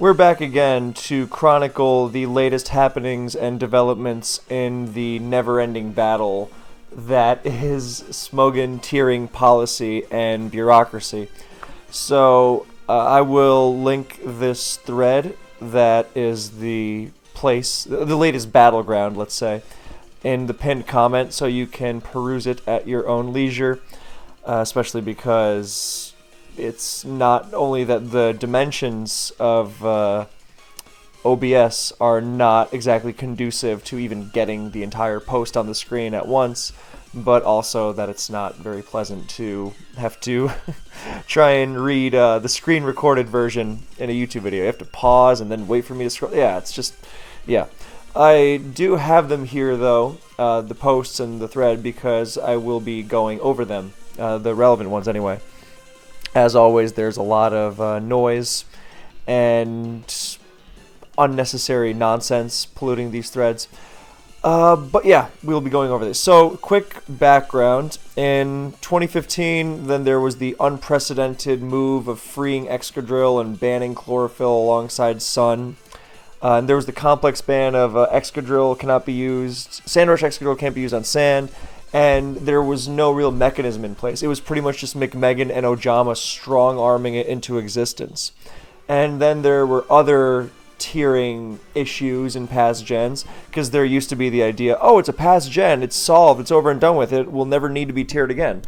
We're back again to chronicle the latest happenings and developments in the never-ending battle that is Smogon tiering policy and bureaucracy. So I will link this thread that is the latest battleground, let's say, in the pinned comment so you can peruse it at your own leisure, especially because it's not only that the dimensions of OBS are not exactly conducive to even getting the entire post on the screen at once, but also that it's not very pleasant to have to try and read the screen recorded version in a YouTube video. You have to pause and then wait for me to scroll. Yeah, it's just, yeah. I do have them here, though, the posts and the thread, because I will be going over them, the relevant ones anyway. As always, there's a lot of noise and unnecessary nonsense polluting these threads. But yeah, we'll be going over this. So, quick background. In 2015, then there was the unprecedented move of freeing Excadrill and banning chlorophyll alongside Sun. And there was the complex ban of Excadrill cannot be used. Sandrush Excadrill can't be used on sand. And there was no real mechanism in place. It was pretty much just McMegan and Ojama strong-arming it into existence. And then there were other tiering issues in past gens, because there used to be the idea, oh, it's a past gen, it's solved, it's over and done with, it will never need to be tiered again.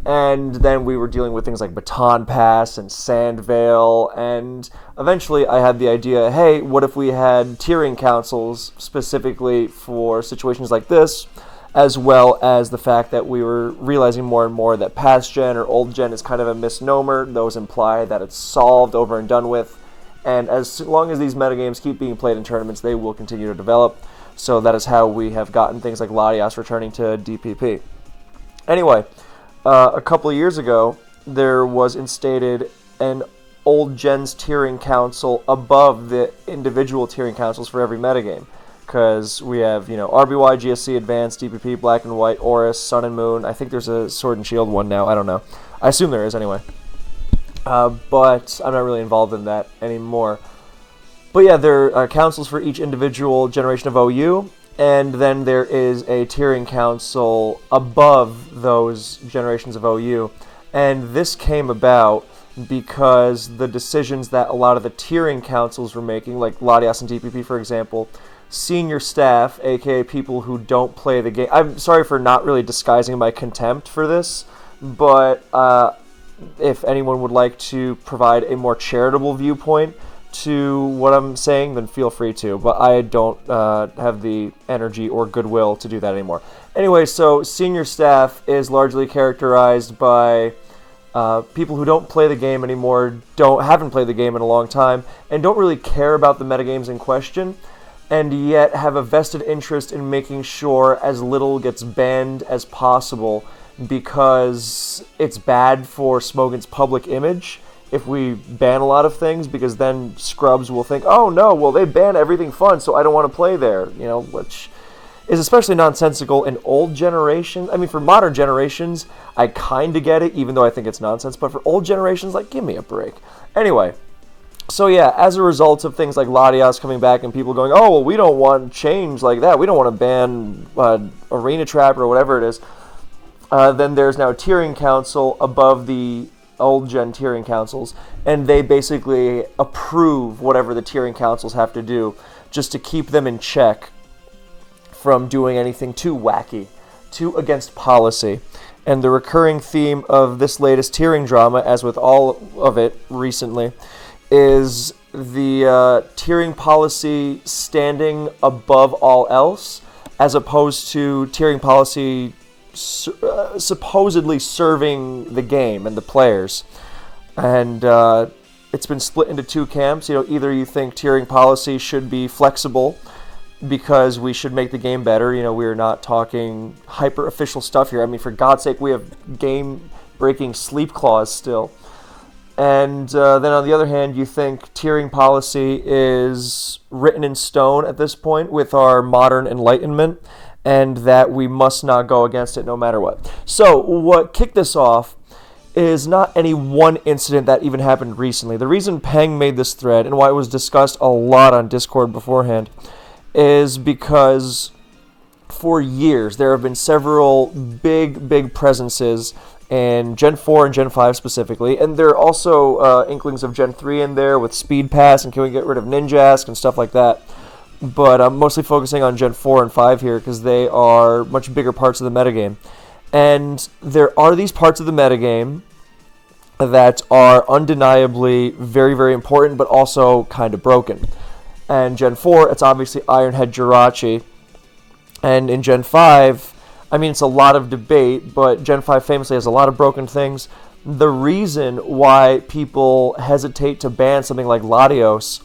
And then we were dealing with things like Baton Pass and Sandvale, and eventually I had the idea, hey, what if we had tiering councils specifically for situations like this, as well as the fact that we were realizing more and more that past gen or old gen is kind of a misnomer. Those imply that it's solved, over and done with, and as long as these metagames keep being played in tournaments, they will continue to develop. So that is how we have gotten things like Latias returning to DPP. Anyway, a couple of years ago, there was instated an old gen's tiering council above the individual tiering councils for every metagame. Because we have, RBY, GSC, Advanced, DPP, Black and White, Oris, Sun and Moon. I think there's a Sword and Shield one now. I don't know. I assume there is anyway. But I'm not really involved in that anymore. But yeah, there are councils for each individual generation of OU. And then there is a tiering council above those generations of OU. And this came about because the decisions that a lot of the tiering councils were making, like Latias and DPP, for example, senior staff, aka people who don't play the game. I'm sorry for not really disguising my contempt for this, but if anyone would like to provide a more charitable viewpoint to what I'm saying, then feel free to. But I don't have the energy or goodwill to do that anymore. Anyway, so senior staff is largely characterized by people who don't play the game anymore, haven't played the game in a long time, and don't really care about the metagames in question, and yet have a vested interest in making sure as little gets banned as possible, because it's bad for Smogon's public image if we ban a lot of things, because then scrubs will think, oh no, well they ban everything fun, so I don't want to play there, which is especially nonsensical in old generations. I mean, for modern generations, I kind of get it, even though I think it's nonsense, but for old generations, give me a break. Anyway, so yeah, as a result of things like Latias coming back and people going, oh, well, we don't want change like that. We don't want to ban Arena Trap or whatever it is. Then there's now a tiering council above the old gen tiering councils, and they basically approve whatever the tiering councils have to do just to keep them in check from doing anything too wacky, too against policy. And the recurring theme of this latest tiering drama, as with all of it recently, is the tiering policy standing above all else, as opposed to tiering policy supposedly serving the game and the players. And it's been split into two camps. Either you think tiering policy should be flexible because we should make the game better. We're not talking hyper-official stuff here. I mean, for God's sake, we have game-breaking sleep clause still. And then on the other hand, you think tiering policy is written in stone at this point with our modern enlightenment, and that we must not go against it no matter what. So what kicked this off is not any one incident that even happened recently. The reason Peng made this thread, and why it was discussed a lot on Discord beforehand, is because for years there have been several big presences in Gen 4 and Gen 5 specifically, and there are also inklings of Gen 3 in there with Speed Pass and can we get rid of Ninjask and stuff like that. But I'm mostly focusing on Gen 4 and 5 here because they are much bigger parts of the metagame. And there are these parts of the metagame that are undeniably very important, but also kind of broken. And Gen 4, it's obviously Ironhead Jirachi. And in Gen 5, I mean, it's a lot of debate, but Gen 5 famously has a lot of broken things. The reason why people hesitate to ban something like Latios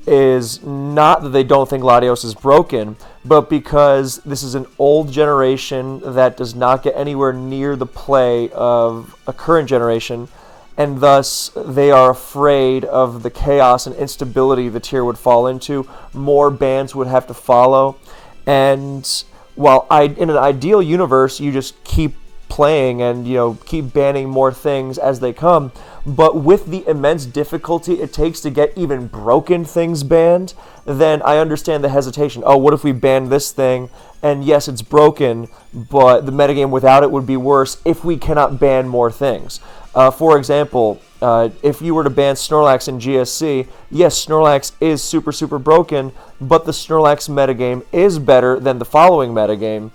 is not that they don't think Latios is broken, but because this is an old generation that does not get anywhere near the play of a current generation, and thus they are afraid of the chaos and instability the tier would fall into. More bans would have to follow, and while in an ideal universe, you just keep playing and keep banning more things as they come, but with the immense difficulty it takes to get even broken things banned, then I understand the hesitation. Oh, what if we ban this thing? And yes, it's broken, but the metagame without it would be worse if we cannot ban more things. For example, if you were to ban Snorlax in GSC, yes, Snorlax is super broken, but the Snorlax metagame is better than the following metagame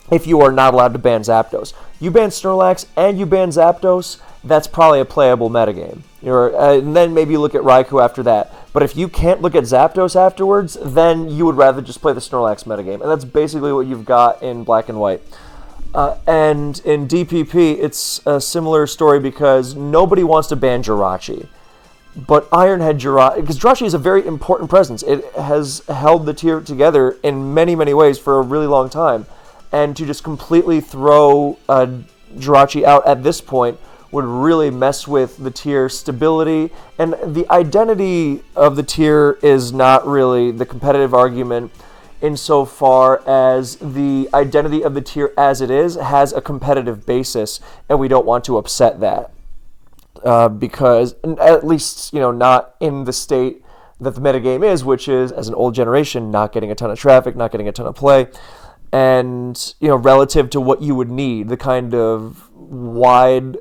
if you are not allowed to ban Zapdos. You ban Snorlax and you ban Zapdos, that's probably a playable metagame. And then maybe you look at Raikou after that. But if you can't look at Zapdos afterwards, then you would rather just play the Snorlax metagame. And that's basically what you've got in Black and White. And in DPP, it's a similar story because nobody wants to ban Jirachi. But Ironhead Jirachi, because Jirachi is a very important presence. It has held the tier together in many ways for a really long time. And to just completely throw Jirachi out at this point would really mess with the tier stability. And the identity of the tier is not really the competitive argument insofar as the identity of the tier as it is has a competitive basis, and we don't want to upset that. Because, at least, not in the state that the metagame is, which is, as an old generation, not getting a ton of traffic, not getting a ton of play. And, relative to what you would need, the kind of wide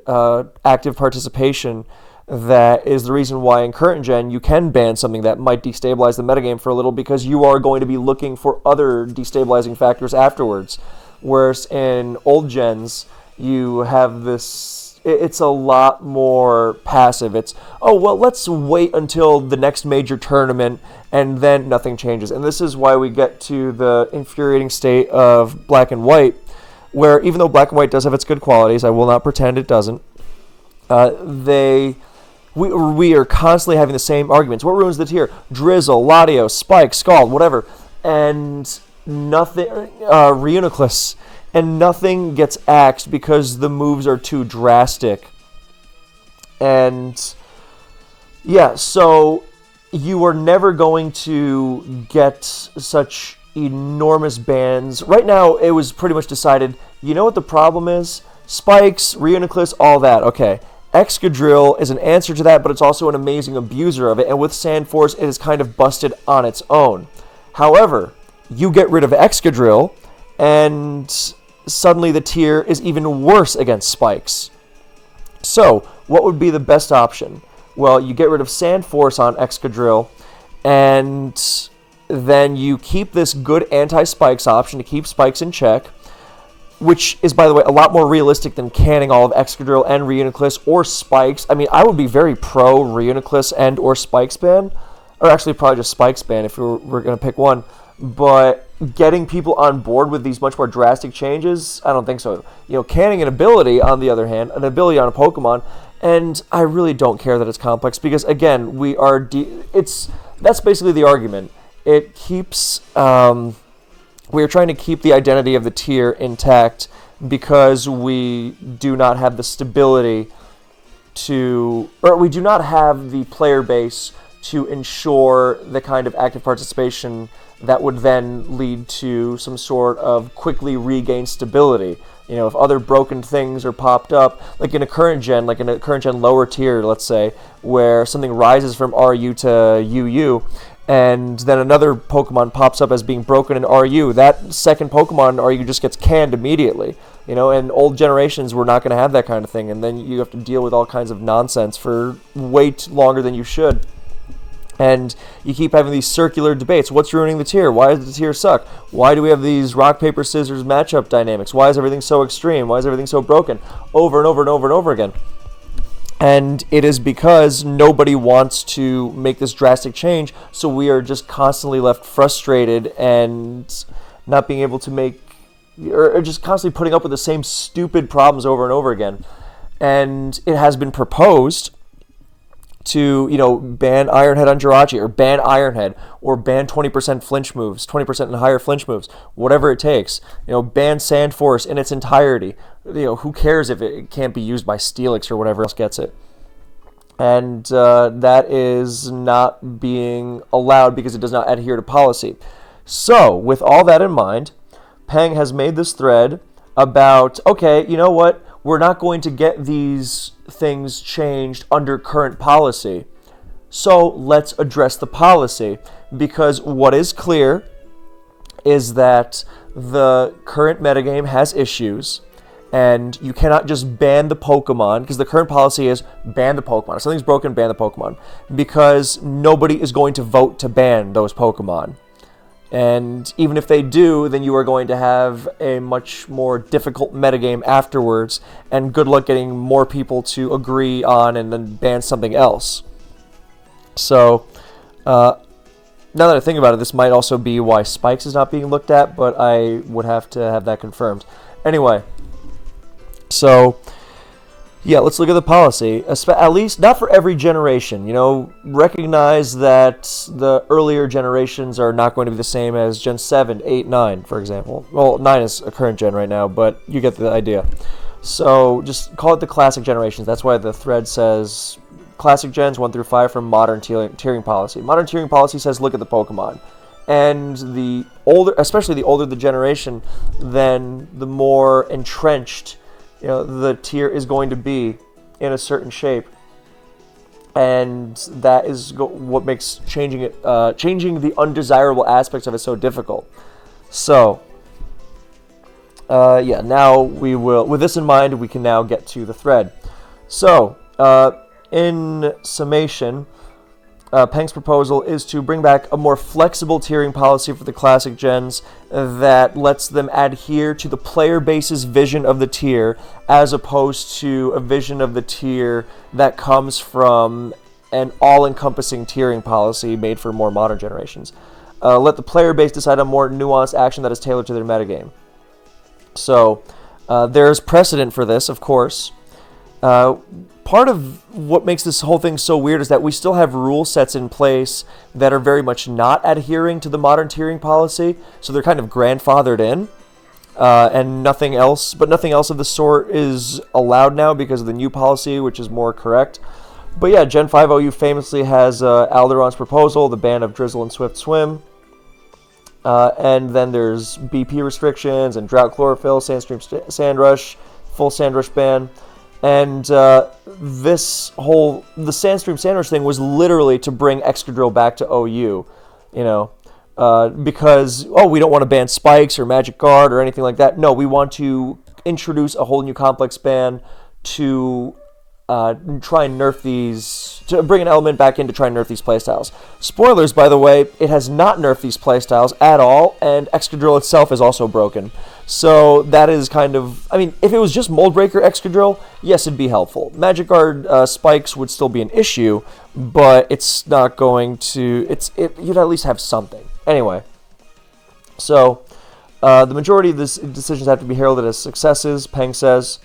active participation that is the reason why in current gen you can ban something that might destabilize the metagame for a little, because you are going to be looking for other destabilizing factors afterwards. Whereas in old gens, you have this, it's a lot more passive. It's, oh, well, let's wait until the next major tournament and then nothing changes. And this is why we get to the infuriating state of Black and White, where even though Black and White does have its good qualities, I will not pretend it doesn't, we are constantly having the same arguments. What ruins the tier? Drizzle, Latios, Spike, Scald, whatever. And nothing, Reuniclus, and nothing gets axed because the moves are too drastic. And yeah, so you are never going to get such enormous bans. Right now, it was pretty much decided, you know what the problem is? Spikes, Reuniclus, all that. Okay, Excadrill is an answer to that, but it's also an amazing abuser of it, and with Sandforce, it is kind of busted on its own. However, you get rid of Excadrill, and suddenly the tier is even worse against Spikes. So, what would be the best option? Well, you get rid of Sandforce on Excadrill, and then you keep this good anti-Spikes option to keep Spikes in check, which is, by the way, a lot more realistic than canning all of Excadrill and Reuniclus or Spikes. I mean, I would be very pro Reuniclus and or Spikes ban, or actually probably just Spikes ban if we're going to pick one. But getting people on board with these much more drastic changes, I don't think so. Canning an ability, on the other hand, an ability on a Pokemon, and I really don't care that it's complex because, again, that's basically the argument. It keeps, we are trying to keep the identity of the tier intact because we do not have the stability we do not have the player base to ensure the kind of active participation that would then lead to some sort of quickly regained stability. You know, if other broken things are popped up, like in a current gen, lower tier, let's say, where something rises from RU to UU, and then another Pokemon pops up as being broken in RU, that second Pokemon in RU just gets canned immediately. You know, and old generations were not going to have that kind of thing, and then you have to deal with all kinds of nonsense for way longer than you should. And you keep having these circular debates. What's ruining the tier? Why does the tier suck? Why do we have these rock, paper, scissors matchup dynamics? Why is everything so extreme? Why is everything so broken? Over and over and over and over again. And it is because nobody wants to make this drastic change, so we are just constantly left frustrated and not being able to make, or just constantly putting up with the same stupid problems over and over again. And it has been proposed to, you know, ban Ironhead on Jirachi, or ban Ironhead, or ban 20% flinch moves, 20% and higher flinch moves, whatever it takes. You know, ban Sand Force in its entirety. You know, who cares if it can't be used by Steelix or whatever else gets it? And that is not being allowed because it does not adhere to policy. So, with all that in mind, Peng has made this thread about, okay, you know what? We're not going to get these things changed under current policy. So let's address the policy, because what is clear is that the current metagame has issues, and you cannot just ban the Pokemon, because the current policy is ban the Pokemon. If something's broken, ban the Pokemon, because nobody is going to vote to ban those Pokemon. And even if they do, then you are going to have a much more difficult metagame afterwards, and good luck getting more people to agree on and then ban something else. So, now that I think about it, this might also be why Spikes is not being looked at, but I would have to have that confirmed. Anyway, so yeah, let's look at the policy. At least not for every generation. You know, recognize that the earlier generations are not going to be the same as Gen 7, 8, 9, for example. Well, 9 is a current gen right now, but you get the idea. So just call it the classic generations. That's why the thread says classic gens 1 through 5 from modern tiering policy. Modern tiering policy says look at the Pokemon. And the older, especially the older the generation, then the more entrenched, you know, the tier is going to be in a certain shape, and that is what makes changing the undesirable aspects of it so difficult. So, yeah, now we will, with this in mind, we can now get to the thread. So, in summation, Peng's proposal is to bring back a more flexible tiering policy for the classic gens that lets them adhere to the player base's vision of the tier, as opposed to a vision of the tier that comes from an all-encompassing tiering policy made for more modern generations. Let the player base decide on more nuanced action that is tailored to their metagame. So, there's precedent for this, of course. Part of what makes this whole thing so weird is that we still have rule sets in place that are very much not adhering to the modern tiering policy, so they're kind of grandfathered in, and nothing else of the sort is allowed now because of the new policy, which is more correct. But yeah, Gen 5 OU famously has Alderon's proposal, the ban of Drizzle and Swift Swim, and then there's BP restrictions and Drought Chlorophyll, Sandstream Sandrush, full Sandrush ban. And the Sandstream Sandrush thing was literally to bring Excadrill back to OU, you know, because, we don't want to ban Spikes or Magic Guard or anything like that. No, we want to introduce a whole new complex ban to try and nerf these, to bring an element back in to try and nerf these playstyles. Spoilers, by the way, it has not nerfed these playstyles at all, and Excadrill itself is also broken. So that is kind of, I mean, if it was just Mold Breaker Excadrill, yes, it'd be helpful. Magic Guard Spikes would still be an issue, but it's not going to, you'd at least have something. Anyway, so the majority of these decisions have to be heralded as successes, Peng says.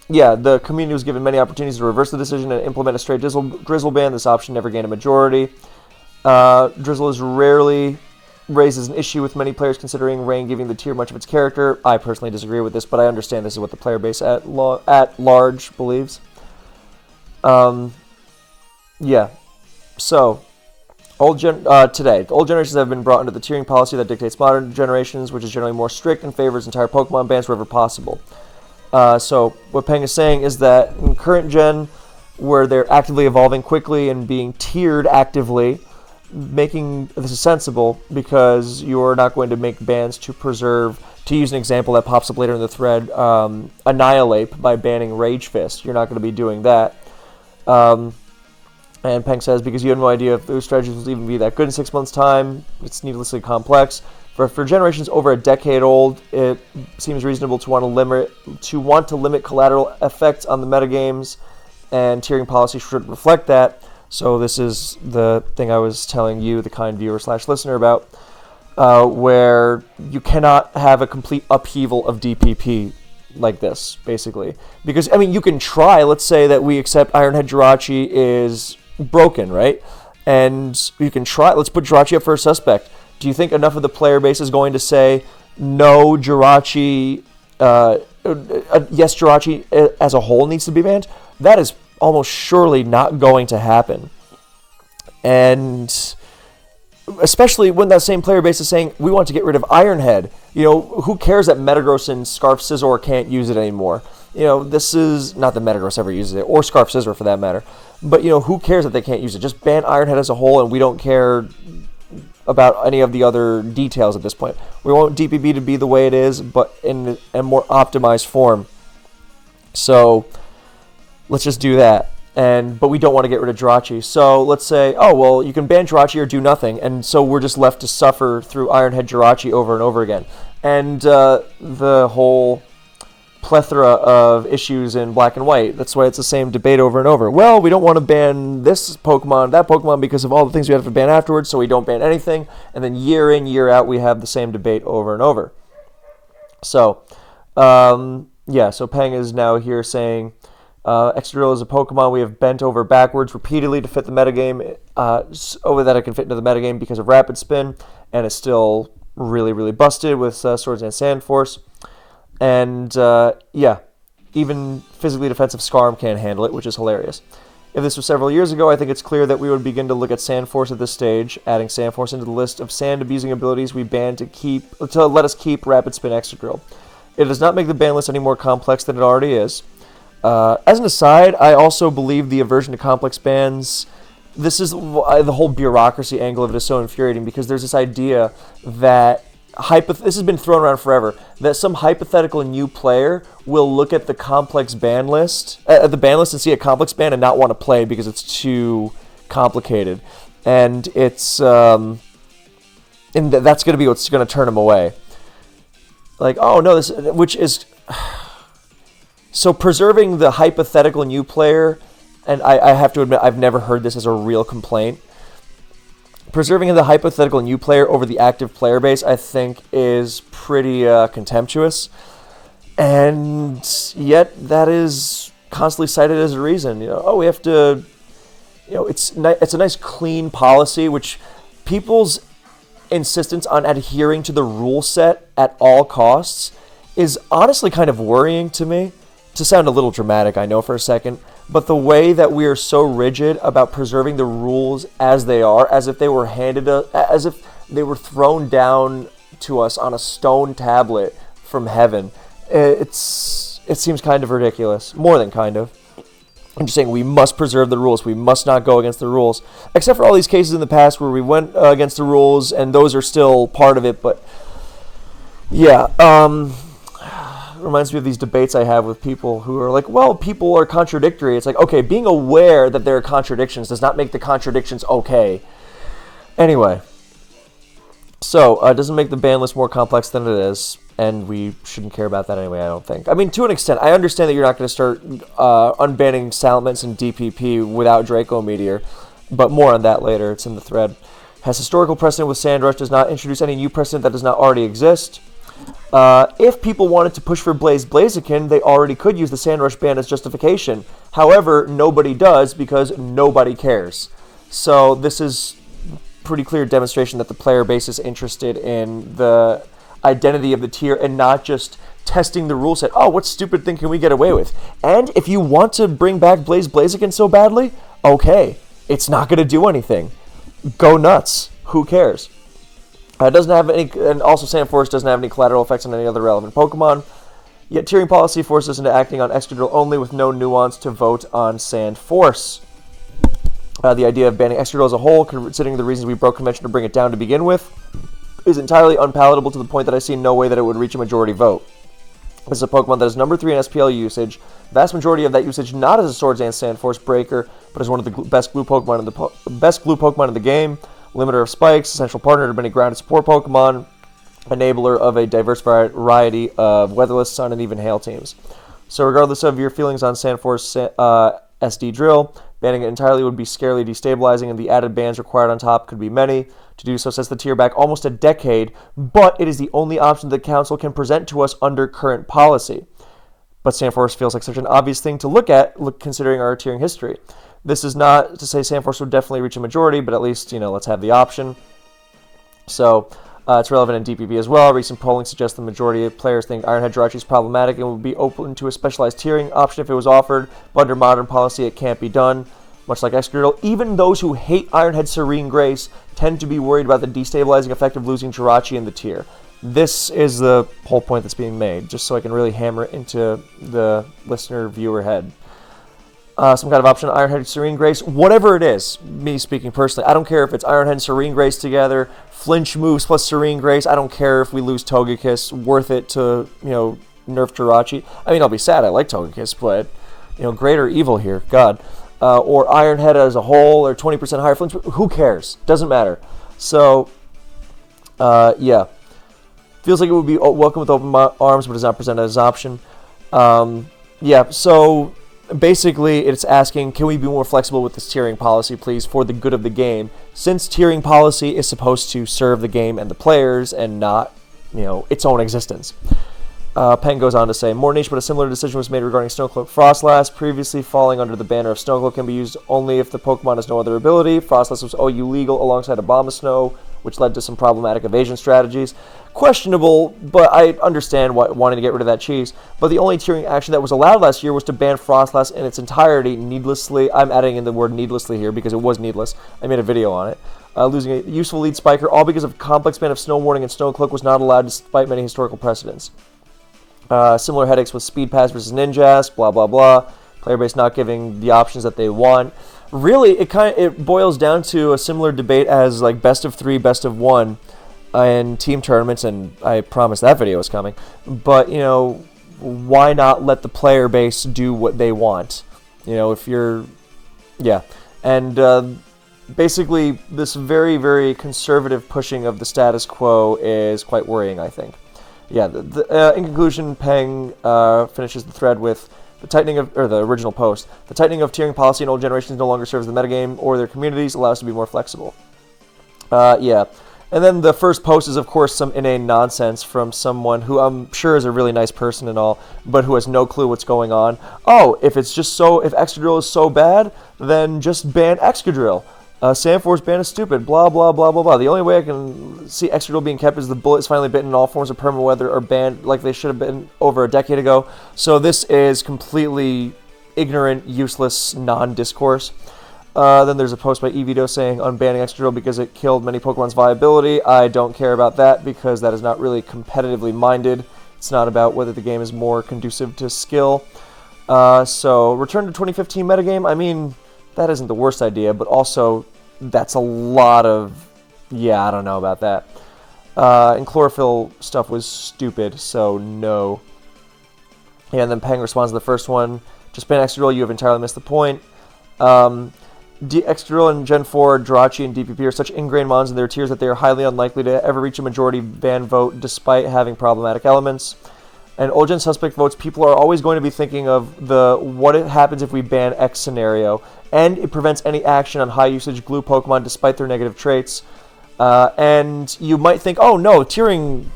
Yeah, the community was given many opportunities to reverse the decision and implement a straight Drizzle ban. This option never gained a majority. Drizzle is rarely raises an issue with many players considering Rain giving the tier much of its character. I personally disagree with this, but I understand this is what the player base at large believes. Yeah. So, Today, old generations have been brought under the tiering policy that dictates modern generations, which is generally more strict and favors entire Pokemon bans wherever possible. So what Peng is saying is that in current gen, where they're actively evolving quickly and being tiered actively, making this is sensible because you're not going to make bans to preserve, to use an example that pops up later in the thread, Annihilate by banning Rage Fist. You're not going to be doing that. And Peng says, because you have no idea if those strategies will even be that good in 6 months' time, it's needlessly complex. For generations over a decade old, it seems reasonable to want to limit collateral effects on the metagames, and tiering policy should reflect that. So this is the thing I was telling you, the kind viewer/listener, about, where you cannot have a complete upheaval of DPP like this, basically. Because, I mean, you can try. Let's say that we accept Ironhead Jirachi is broken, right? And you can try. Let's put Jirachi up for a suspect. Do you think enough of the player base is going to say, no, Jirachi, yes, Jirachi as a whole needs to be banned? That is almost surely not going to happen. And especially when that same player base is saying, we want to get rid of Ironhead. You know, who cares that Metagross and Scarf Scizor can't use it anymore? You know, this is not that Metagross ever uses it, or Scarf Scizor for that matter. But, you know, who cares that they can't use it? Just ban Ironhead as a whole, and we don't care about any of the other details at this point. We want DPP to be the way it is, but in a more optimized form. So let's just do that. But we don't want to get rid of Jirachi. So let's say, oh, well, you can ban Jirachi or do nothing. And so we're just left to suffer through Ironhead Jirachi over and over again. And the whole plethora of issues in Black and White. That's why it's the same debate over and over. Well, we don't want to ban this Pokemon, that Pokemon, because of all the things we have to ban afterwards, so we don't ban anything. And then year in, year out, we have the same debate over and over. So, yeah, so Peng is now here saying, Excadrill is a Pokemon we have bent over backwards repeatedly to fit the metagame, over that it can fit into the metagame because of Rapid Spin, and it's still really, really busted with Swords and Sand Force. And, yeah, even physically defensive Scarm can't handle it, which is hilarious. If this was several years ago, I think it's clear that we would begin to look at Sand Force at this stage, adding Sand Force into the list of sand-abusing abilities we banned to let us keep Rapid Spin Excadrill. It does not make the ban list any more complex than it already is. As an aside, I also believe the aversion to complex bans, this is the whole bureaucracy angle of it is so infuriating, because there's this idea that this has been thrown around forever, that some hypothetical new player will look at the complex ban list, and see a complex ban and not want to play because it's too complicated, and it's and that's going to be what's going to turn them away. Like, oh no, which is so preserving the hypothetical new player, and I have to admit I've never heard this as a real complaint. Preserving the hypothetical new player over the active player base, I think, is pretty contemptuous. And yet, that is constantly cited as a reason. You know, oh, we have to. You know, it's a nice clean policy, which people's insistence on adhering to the rule set at all costs is honestly kind of worrying to me. To sound a little dramatic, I know, for a second, but the way that we are so rigid about preserving the rules as they are, as if they were as if they were thrown down to us on a stone tablet from heaven, it seems kind of ridiculous. More than kind of. I'm just saying we must preserve the rules. We must not go against the rules. Except for all these cases in the past where we went against the rules, and those are still part of it, but yeah, reminds me of these debates I have with people who are like, well, people are contradictory. It's like, okay, being aware that there are contradictions does not make the contradictions okay. Anyway, so it doesn't make the ban list more complex than it is, and we shouldn't care about that anyway, I don't think. I mean, to an extent, I understand that you're not going to start unbanning Salamence and DPP without Draco Meteor, but more on that later. It's in the thread. Has historical precedent with Sandrush, does not introduce any new precedent that does not already exist. If people wanted to push for Blaziken, they already could use the Sandrush ban as justification. However, nobody does because nobody cares. So this is pretty clear demonstration that the player base is interested in the identity of the tier and not just testing the rule set. Oh, what stupid thing can we get away with? And if you want to bring back Blaziken so badly, okay, it's not going to do anything. go nuts. Who cares? It doesn't have any, and also Sandforce doesn't have any collateral effects on any other relevant Pokemon. Yet tiering policy forces us into acting on Excadrill only with no nuance to vote on Sandforce. The idea of banning Excadrill as a whole, considering the reasons we broke convention to bring it down to begin with, is entirely unpalatable to the point that I see no way that it would reach a majority vote. This is a Pokemon that is number 3 in SPL usage, vast majority of that usage not as a Swords Dance Sandforce breaker, but as one of the best glue Pokemon in the game, limiter of spikes, essential partner to many grounded support Pokemon, enabler of a diverse variety of weatherless, sun, and even hail teams. So regardless of your feelings on Sandforce SD Drill, banning it entirely would be scarily destabilizing, and the added bans required on top could be many. To do so sets the tier back almost a decade, but it is the only option the Council can present to us under current policy. But Sandforce feels like such an obvious thing to look at, considering our tiering history. This is not to say Sandforce would definitely reach a majority, but at least, let's have the option. So, it's relevant in DPP as well. Recent polling suggests the majority of players think Ironhead Jirachi is problematic and would be open to a specialized tiering option if it was offered, but under modern policy it can't be done. Much like Excadrill, even those who hate Ironhead Serene Grace tend to be worried about the destabilizing effect of losing Jirachi in the tier. This is the whole point that's being made, just so I can really hammer it into the listener-viewer head. Some kind of option, Ironhead Serene Grace, whatever it is, me speaking personally, I don't care if it's Ironhead and Serene Grace together, flinch moves plus Serene Grace, I don't care if we lose Togekiss, worth it to, nerf Jirachi. I mean, I'll be sad, I like Togekiss, but, great or evil here, God. Or Ironhead as a whole, or 20% higher flinch, who cares? Doesn't matter. So, yeah. Feels like it would be welcome with open arms, but is not presented as an option. Yeah, so basically it's asking, can we be more flexible with this tiering policy, please, for the good of the game, since tiering policy is supposed to serve the game and the players and not, its own existence. Penn goes on to say, more niche, but a similar decision was made regarding Snowcloak Frostlass. Previously falling under the banner of Snowcloak can be used only if the Pokemon has no other ability. Frostlass was OU legal alongside Abomasnow, which led to some problematic evasion strategies. Questionable, but I understand wanting to get rid of that cheese. But the only tiering action that was allowed last year was to ban Frostlass in its entirety needlessly. I'm adding in the word needlessly here because it was needless. I made a video on it. Losing a useful lead spiker, all because of complex ban of Snow Warning and Snowcloak was not allowed despite many historical precedents. Similar headaches with Speed Pass versus Ninjask, blah, blah, blah. Player base not giving the options that they want. Really, it boils down to a similar debate as like best of 3, best of 1 in team tournaments, and I promise that video is coming. But, why not let the player base do what they want? If you're... Yeah. And basically, this very, very conservative pushing of the status quo is quite worrying, I think. Yeah, in conclusion, Peng finishes the thread with the tightening of, or the original post, the tightening of tiering policy in old generations no longer serves the metagame or their communities, allows us to be more flexible. Yeah. And then the first post is, of course, some inane nonsense from someone who I'm sure is a really nice person and all, but who has no clue what's going on. Oh, if Excadrill is so bad, then just ban Excadrill. Sandforce ban is stupid, blah, blah, blah, blah, blah. The only way I can see Excadrill being kept is the bullet is finally bitten and all forms of permanent weather are banned like they should have been over a decade ago. So this is completely ignorant, useless, non-discourse. Then there's a post by eVito saying unbanning Excadrill because it killed many Pokemon's viability. I don't care about that because that is not really competitively minded. It's not about whether the game is more conducive to skill. So return to 2015 metagame, I mean, that isn't the worst idea, but also that's a lot of, yeah, I don't know about that. And Chlorophyll stuff was stupid, so no. Yeah, and then Peng responds to the first one. Just ban Excadrill, you have entirely missed the point. Excadrill and Gen 4, Jirachi, and DPP are such ingrained mons in their tiers that they are highly unlikely to ever reach a majority ban vote despite having problematic elements. And old gen suspect votes, people are always going to be thinking of the what happens if we ban X scenario, and it prevents any action on high usage glue Pokemon despite their negative traits. And you might think, oh no, tiering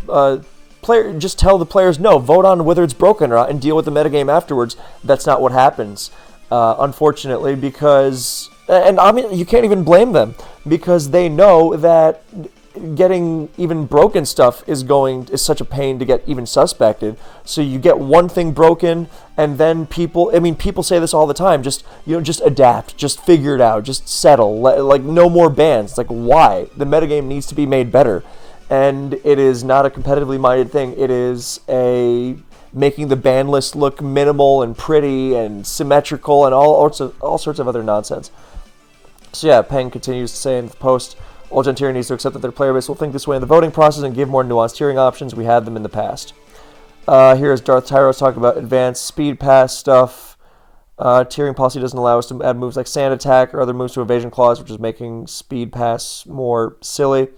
just tell the players no, vote on whether it's broken or not, and deal with the metagame afterwards. That's not what happens, unfortunately, because, and I mean, you can't even blame them because they know that getting even broken stuff is such a pain to get even suspected. So you get one thing broken, and then people say this all the time, just adapt, just figure it out, just settle, like no more bans. It's like, why? The metagame needs to be made better, and it is not a competitively minded thing. It is a making the ban list look minimal and pretty and symmetrical and all sorts of other nonsense. So yeah, Peng continues to say in the post, Old Gen tiering needs to accept that their player base will think this way in the voting process and give more nuanced tiering options. We had them in the past. Here's Darth Tyros talking about advanced speed pass stuff. Tiering policy doesn't allow us to add moves like Sand Attack or other moves to Evasion Clause, which is making speed pass more silly.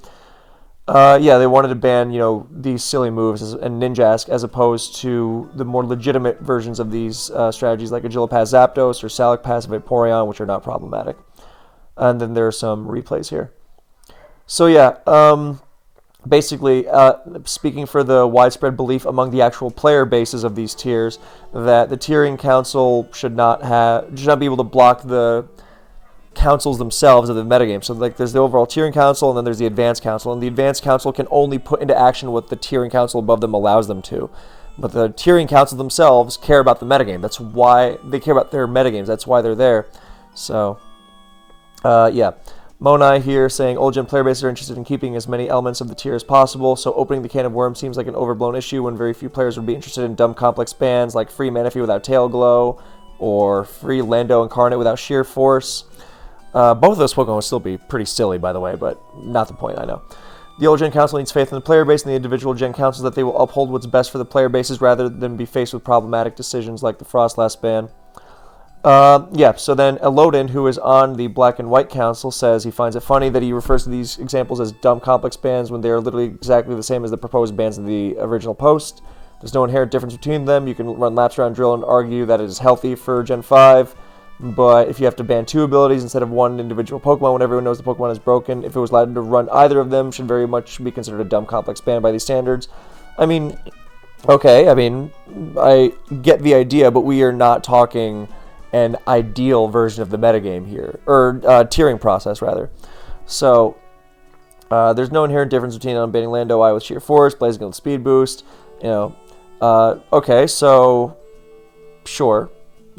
They wanted to ban, these silly moves and Ninjask as opposed to the more legitimate versions of these strategies like Agilopass Zapdos or Salic Pass Vaporeon, which are not problematic. And then there are some replays here. So basically, speaking for the widespread belief among the actual player bases of these tiers, that the tiering council should not be able to block the councils themselves of the metagame. So like there's the overall tiering council, and then there's the advanced council, and the advanced council can only put into action what the tiering council above them allows them to. But the tiering council themselves care about the metagame. That's why they care about their metagames. That's why they're there. So, Monai here saying Old Gen player bases are interested in keeping as many elements of the tier as possible, so opening the can of worms seems like an overblown issue when very few players would be interested in dumb complex bans like free Manaphy without Tail Glow or free Lando Incarnate without Sheer Force. Both of those Pokemon would still be pretty silly, by the way, but not the point, I know. The Old Gen Council needs faith in the player base and the individual Gen Councils that they will uphold what's best for the player bases rather than be faced with problematic decisions like the Frostlass ban. So then Elodin, who is on the Black and White Council, says he finds it funny that he refers to these examples as dumb complex bans when they are literally exactly the same as the proposed bans in the original post. There's no inherent difference between them. You can run laps around Drill and argue that it is healthy for Gen 5, but if you have to ban two abilities instead of one individual Pokemon when everyone knows the Pokemon is broken, if it was allowed to run either of them, should very much be considered a dumb complex ban by these standards. I get the idea, but we are not talking an ideal version of the metagame here, or tiering process rather. So there's no inherent difference between unbanning Lando I with Sheer Force, Blazing with Speed Boost. So sure,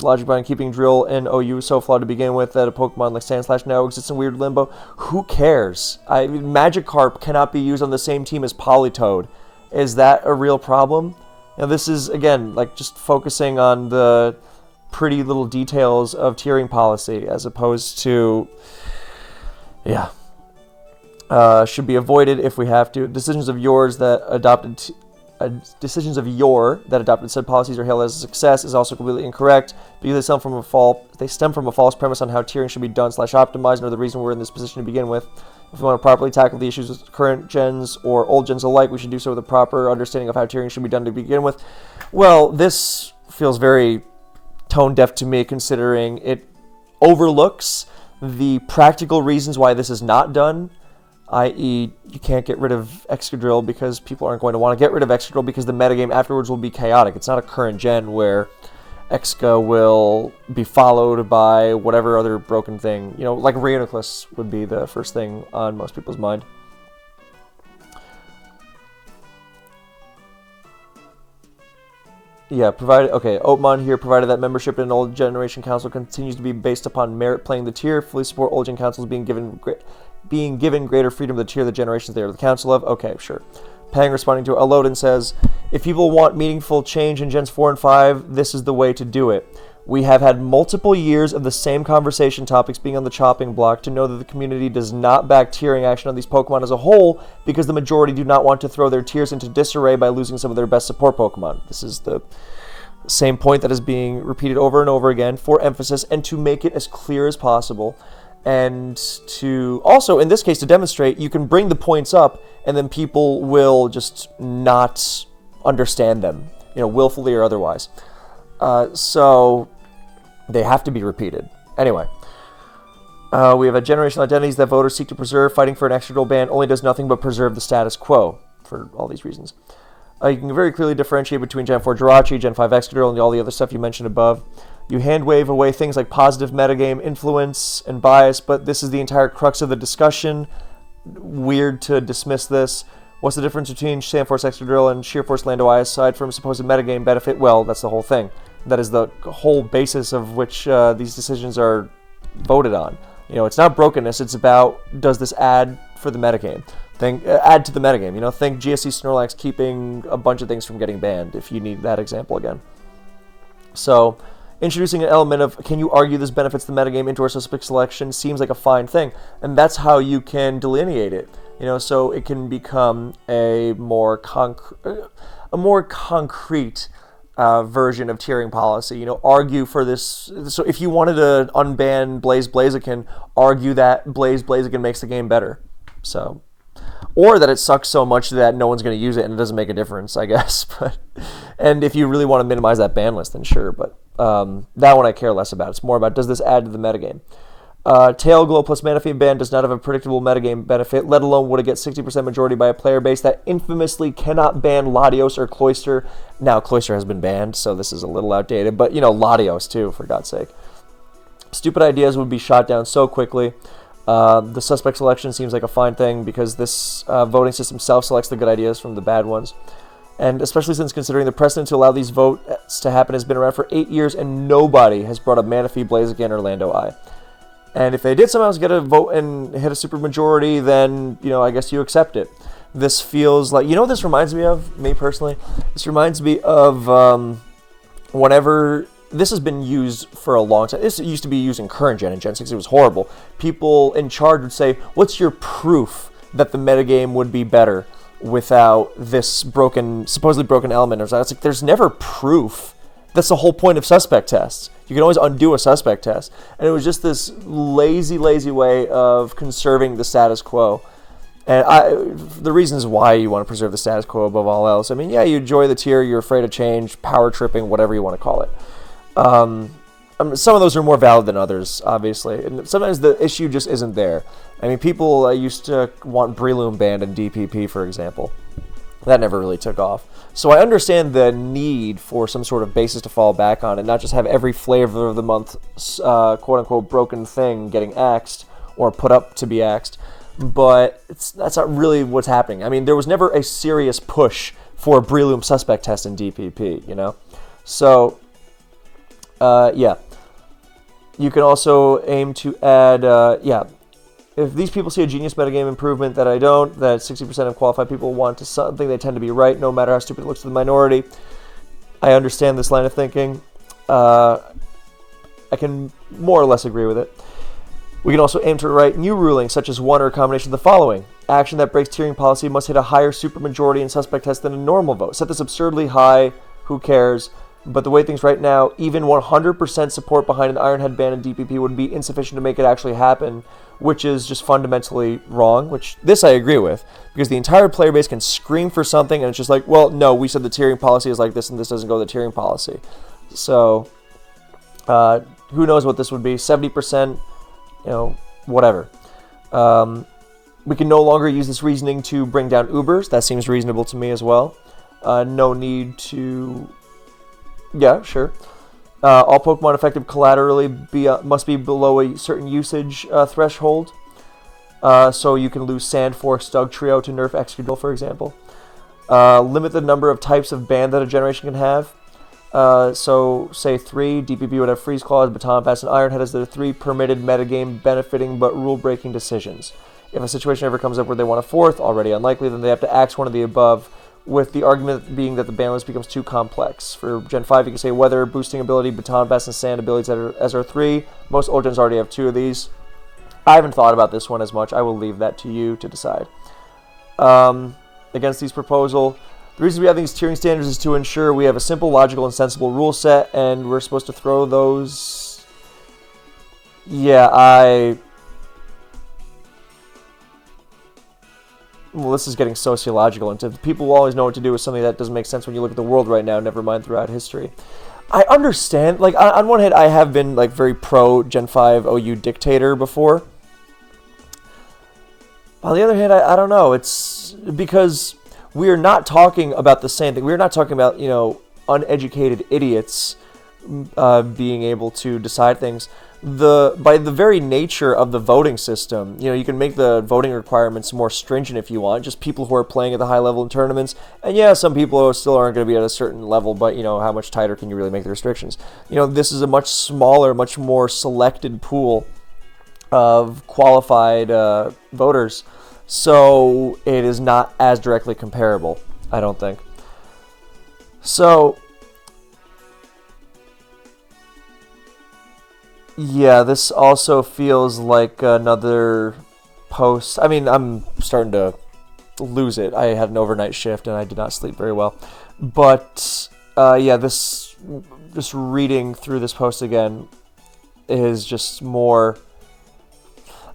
logic behind keeping Drill and OU so flawed to begin with that a Pokemon like Sandslash now exists in weird limbo. Who cares? Magikarp cannot be used on the same team as Politoed. Is that a real problem? This is again like just focusing on the pretty little details of tiering policy as opposed to should be avoided if we have to. Decisions of your that adopted said policies are hailed as a success is also completely incorrect because they stem from a false premise on how tiering should be done / optimized, and are the reason we're in this position to begin with. If we want to properly tackle the issues with current gens or old gens alike, we should do so with a proper understanding of how tiering should be done to begin with. Well, this feels very tone deaf to me, considering it overlooks the practical reasons why this is not done, i.e. you can't get rid of Excadrill because people aren't going to want to get rid of Excadrill because the metagame afterwards will be chaotic. It's not a current gen where Exca will be followed by whatever other broken thing, like Reuniclus would be the first thing on most people's mind. Oatmon here provided that membership in an Old Generation Council continues to be based upon merit playing the tier. Fully support Old Gen Councils being given greater freedom to the tier of the generations they are the council of. Okay, sure. Pang responding to Elodin says, if people want meaningful change in Gens 4 and 5, this is the way to do it. We have had multiple years of the same conversation topics being on the chopping block to know that the community does not back tiering action on these Pokemon as a whole because the majority do not want to throw their tiers into disarray by losing some of their best support Pokemon. This is the same point that is being repeated over and over again for emphasis and to make it as clear as possible. And to also, in this case, to demonstrate, you can bring the points up and then people will just not understand them, willfully or otherwise. So they have to be repeated. Anyway, we have a generational identities that voters seek to preserve. Fighting for an Excadrill ban only does nothing but preserve the status quo for all these reasons. You can very clearly differentiate between Gen 4 Jirachi, Gen 5 Excadrill, and all the other stuff you mentioned above. You hand-wave away things like positive metagame influence and bias, but this is the entire crux of the discussion. weird to dismiss this. What's the difference between Sandforce Excadrill and Sheer Force Lando Eye aside from supposed metagame benefit? Well, that's the whole thing. That is the whole basis of which these decisions are voted on. It's not brokenness. It's about, does this add for the metagame? Add to the metagame. Think GSC Snorlax keeping a bunch of things from getting banned, if you need that example again. So, introducing an element of, can you argue this benefits the metagame into our suspect selection seems like a fine thing. And that's how you can delineate it. So it can become a more concrete version of tiering policy. Argue for this. So if you wanted to unban Blaziken, argue that Blaziken makes the game better. So, or that it sucks so much that no one's going to use it and it doesn't make a difference, I guess. And if you really want to minimize that ban list, then sure. But that one I care less about. It's more about, does this add to the metagame? Tail Glow plus Mana Fiend ban does not have a predictable metagame benefit, let alone would it get 60% majority by a player base that infamously cannot ban Latios or Cloyster. Now, Cloyster has been banned, so this is a little outdated, but, Latios too, for God's sake. Stupid ideas would be shot down so quickly. The suspect selection seems like a fine thing because this voting system self-selects the good ideas from the bad ones. And especially since considering the precedent to allow these votes to happen has been around for 8 years and nobody has brought up Manaphy, Blaziken, or Lando Eye. And if they did somehow get a vote and hit a supermajority, then, I guess you accept it. This feels like, what this reminds me of, me personally? This reminds me of whenever, this has been used for a long time. This used to be used in current gen, in Gen 6, it was horrible. People in charge would say, what's your proof that the metagame would be better without this supposedly broken element? It's like, there's never proof. That's the whole point of suspect tests. You can always undo a suspect test. And it was just this lazy way of conserving the status quo. And the reasons why you want to preserve the status quo above all else, you enjoy the tier, you're afraid of change, power tripping, whatever you want to call it. Some of those are more valid than others, obviously. And sometimes the issue just isn't there. People used to want Breloom banned in DPP, for example. That never really took off. So I understand the need for some sort of basis to fall back on and not just have every flavor of the month, quote-unquote, broken thing getting axed or put up to be axed. But that's not really what's happening. There was never a serious push for a Breloom suspect test in DPP, So, yeah. You can also aim to add, if these people see a genius metagame improvement that I don't, that 60% of qualified people want to something, they tend to be right, no matter how stupid it looks to the minority. I understand this line of thinking. I can more or less agree with it. We can also aim to write new rulings, such as one or a combination of the following. Action that breaks tiering policy must hit a higher supermajority in suspect test than a normal vote. Set this absurdly high, who cares? But the way things right now, even 100% support behind an Ironhead ban in DPP would be insufficient to make it actually happen, which is just fundamentally wrong, which this I agree with, because the entire player base can scream for something, and it's just like, well, no, we said the tiering policy is like this, and this doesn't go with the tiering policy. So, who knows what this would be, 70%, whatever. We can no longer use this reasoning to bring down Ubers. That seems reasonable to me as well. No need to... Yeah, sure. All Pokemon effective collaterally must be below a certain usage threshold. So you can lose Sandforce, Dugtrio to nerf Excadrill, for example. Limit the number of types of band that a generation can have. So, say 3, DPP would have Freeze Claws, Baton Pass, and Ironhead as their 3 permitted metagame benefiting but rule-breaking decisions. If a situation ever comes up where they want a 4th, already unlikely, then they have to axe one of the above, with the argument being that the ban list becomes too complex. For Gen 5, you can say Weather, Boosting Ability, Baton Pass, and Sand abilities as are 3. Most old gens already have 2 of these. I haven't thought about this one as much. I will leave that to you to decide. Against these proposal, the reason we have these tiering standards is to ensure we have a simple, logical, and sensible rule set, and we're supposed to throw those... Yeah, Well, this is getting sociological, and people always know what to do with something that doesn't make sense when you look at the world right now, never mind throughout history. I understand, like, on one hand, I have been, like, very pro Gen 5 OU dictator before. On the other hand, I don't know, it's because we are not talking about the same thing. We're not talking about, uneducated idiots being able to decide things. by the very nature of the voting system, you can make the voting requirements more stringent if you want. Just people who are playing at the high level in tournaments, and yeah, some people still aren't going to be at a certain level, but how much tighter can you really make the restrictions? This is a much smaller, much more selected pool of qualified voters, so it is not as directly comparable, I don't think. So yeah, this also feels like another post. I mean, I'm starting to lose it. I had an overnight shift and I did not sleep very well. But yeah, just reading through this post again is just more.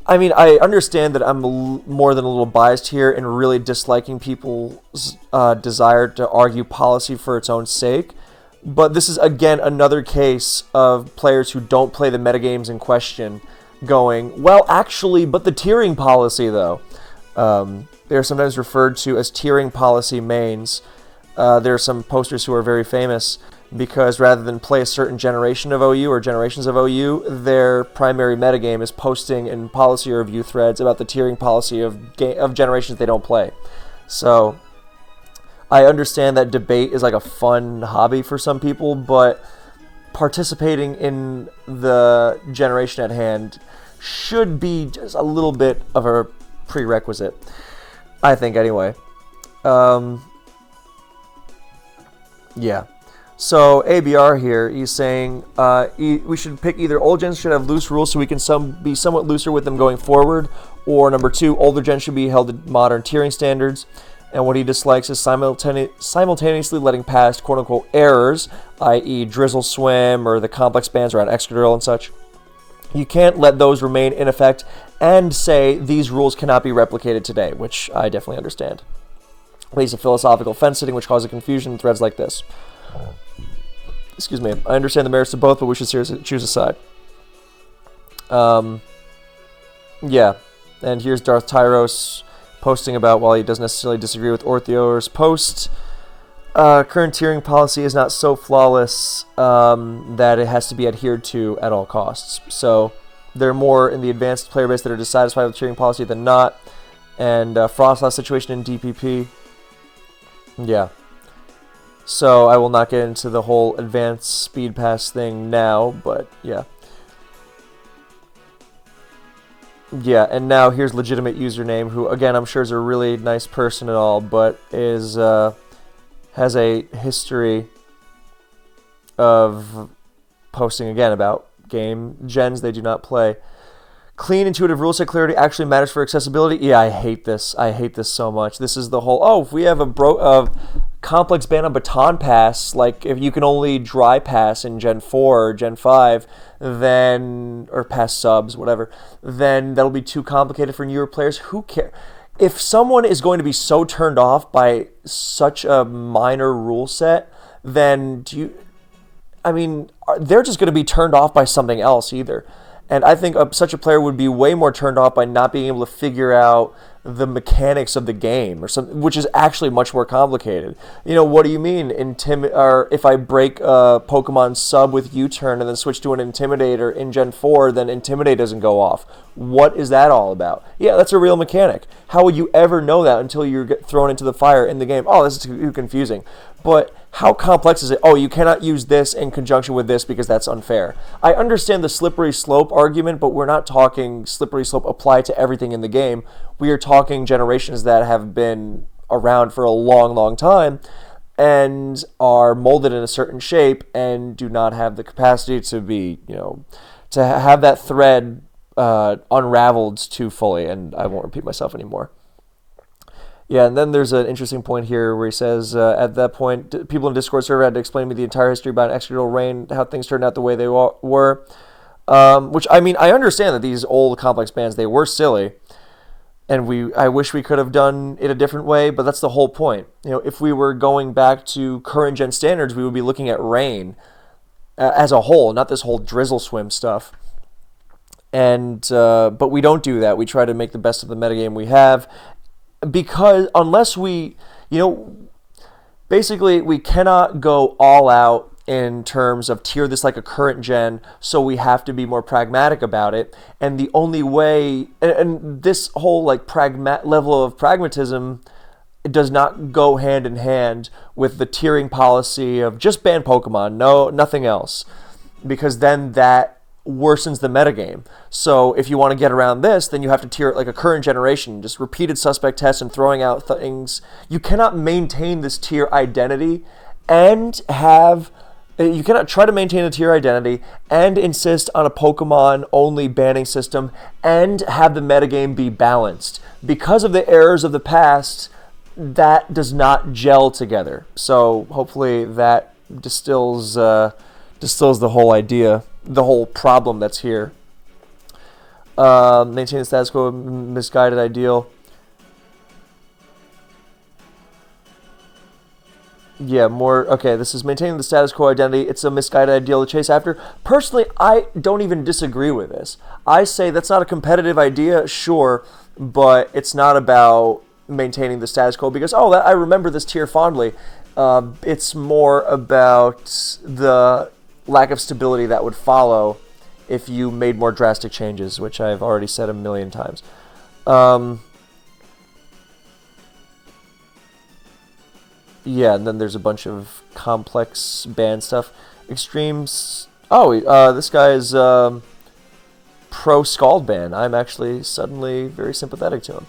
I mean, I understand that I'm more than a little biased here in really disliking people's desire to argue policy for its own sake. But this is, again, another case of players who don't play the metagames in question going, well, actually, but the tiering policy, though. They're sometimes referred to as tiering policy mains. There are some posters who are very famous because rather than play a certain generation of OU or generations of OU, their primary metagame is posting in policy review threads about the tiering policy of generations they don't play. So I understand that debate is like a fun hobby for some people, but participating in the generation at hand should be just a little bit of a prerequisite, I think, anyway. Yeah. So ABR here, he's saying we should pick either old gens should have loose rules so we can be somewhat looser with them going forward, or number 2, older gens should be held to modern tiering standards. And what he dislikes is simultaneously letting past quote-unquote errors, i.e. drizzle swim or the complex bans around Excadrill and such. You can't let those remain in effect and say these rules cannot be replicated today, which I definitely understand. Leads to philosophical fence-sitting, which causes confusion in threads like this. Excuse me. I understand the merits of both, but we should seriously choose a side. Yeah. And here's Darth Tyros posting about, while he doesn't necessarily disagree with Ortheor's post, current tiering policy is not so flawless that it has to be adhered to at all costs. So there are more in the advanced player base that are dissatisfied with tiering policy than not. And Frostlass situation in DPP. Yeah. So I will not get into the whole advanced speed pass thing now, but yeah. Yeah, and now here's legitimate username, who again I'm sure is a really nice person and all, but is has a history of posting again about game gens they do not play. Clean, intuitive rule set clarity actually matters for accessibility. Yeah, I hate this. I hate this so much. This is the whole, if we have a complex ban on baton pass, like if you can only dry pass in Gen 4 or Gen 5, then, or pass subs, whatever, then that'll be too complicated for newer players. Who cares? If someone is going to be so turned off by such a minor rule set, then they're just going to be turned off by something else either. And I think such a player would be way more turned off by not being able to figure out the mechanics of the game, or something, which is actually much more complicated. What do you mean? Or if I break a Pokemon sub with U-turn and then switch to an Intimidator in Gen 4, then Intimidate doesn't go off. What is that all about? Yeah, that's a real mechanic. How would you ever know that until you get thrown into the fire in the game? Oh, this is too confusing. But how complex is it? Oh, you cannot use this in conjunction with this because that's unfair. I understand the slippery slope argument, but we're not talking slippery slope applied to everything in the game. We are talking generations that have been around for a long, long time and are molded in a certain shape and do not have the capacity to be, to have that thread unraveled too fully. And I won't repeat myself anymore. Yeah, and then there's an interesting point here where he says, at that point, people in Discord server had to explain to me the entire history about Excadrill Rain, how things turned out the way they were. Which, I understand that these old complex bans, they were silly. And I wish we could have done it a different way, but that's the whole point. If we were going back to current gen standards, we would be looking at Rain as a whole, not this whole drizzle swim stuff. And but we don't do that. We try to make the best of the metagame we have. Because unless we, basically we cannot go all out in terms of tier this like a current gen, so we have to be more pragmatic about it. And the only way, and this whole like level of pragmatism, it does not go hand in hand with the tiering policy of just ban Pokemon, no, nothing else, because then that worsens the metagame. So if you want to get around this, then you have to tier it like a current generation, just repeated suspect tests and throwing out things. You cannot maintain this tier identity and you cannot try to maintain a tier identity and insist on a Pokemon-only banning system and have the metagame be balanced. Because of the errors of the past, that does not gel together. So hopefully that distills the whole idea, the whole problem that's here. Maintain the status quo, misguided ideal. Yeah, more. Okay, this is maintaining the status quo identity. It's a misguided ideal to chase after. Personally, I don't even disagree with this. I say that's not a competitive idea, sure, but it's not about maintaining the status quo because, I remember this tier fondly. It's more about the lack of stability that would follow if you made more drastic changes, which I've already said a million times. Yeah, and then there's a bunch of complex band stuff. Extremes. This guy is pro Scald ban. I'm actually suddenly very sympathetic to him.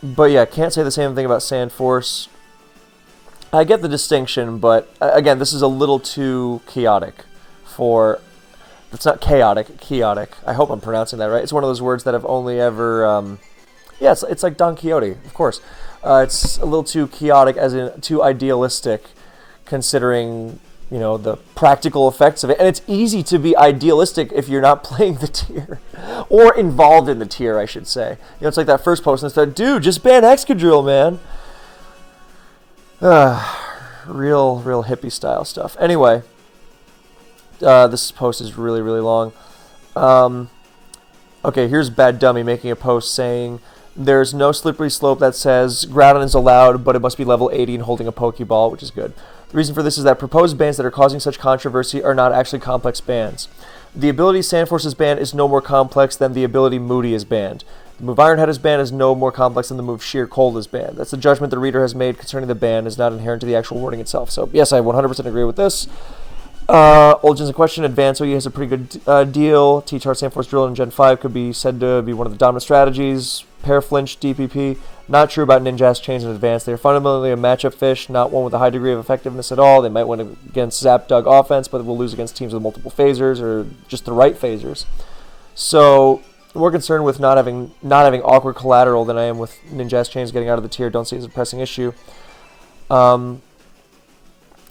But yeah, can't say the same thing about Sand Force. I get the distinction, but again, this is a little too chaotic for... It's not chaotic, chaotic. I hope I'm pronouncing that right. It's one of those words that I've only ever... Yeah, it's like Don Quixote, of course. It's a little too chaotic, as in too idealistic, considering, the practical effects of it. And it's easy to be idealistic if you're not playing the tier. Or involved in the tier, I should say. It's like that first post and said, dude, just ban Excadrill, man. Real hippie style stuff. Anyway, this post is really, really long. Okay, here's Bad Dummy making a post saying... There's no slippery slope that says Groudon is allowed, but it must be level 80 and holding a Pokeball, which is good. The reason for this is that proposed bans that are causing such controversy are not actually complex bans. The ability Sandforce is banned is no more complex than the ability Moody is banned. The move Iron Head is banned is no more complex than the move Sheer Cold is banned. That's the judgment the reader has made concerning the ban, is not inherent to the actual wording itself. So yes, I 100% agree with this. Origins in question, Advanced OU has a pretty good deal. T-Char Sandforce Drill in Gen 5 could be said to be one of the dominant strategies. Paraflinch, DPP. Not true about Ninjask Chains in Advanced. They are fundamentally a matchup fish, not one with a high degree of effectiveness at all. They might win against Zap Dug offense, but will lose against teams with multiple phasers or just the right phasers. So, I'm more concerned with not having awkward collateral than I am with Ninjask Chains getting out of the tier. Don't see it as a pressing issue.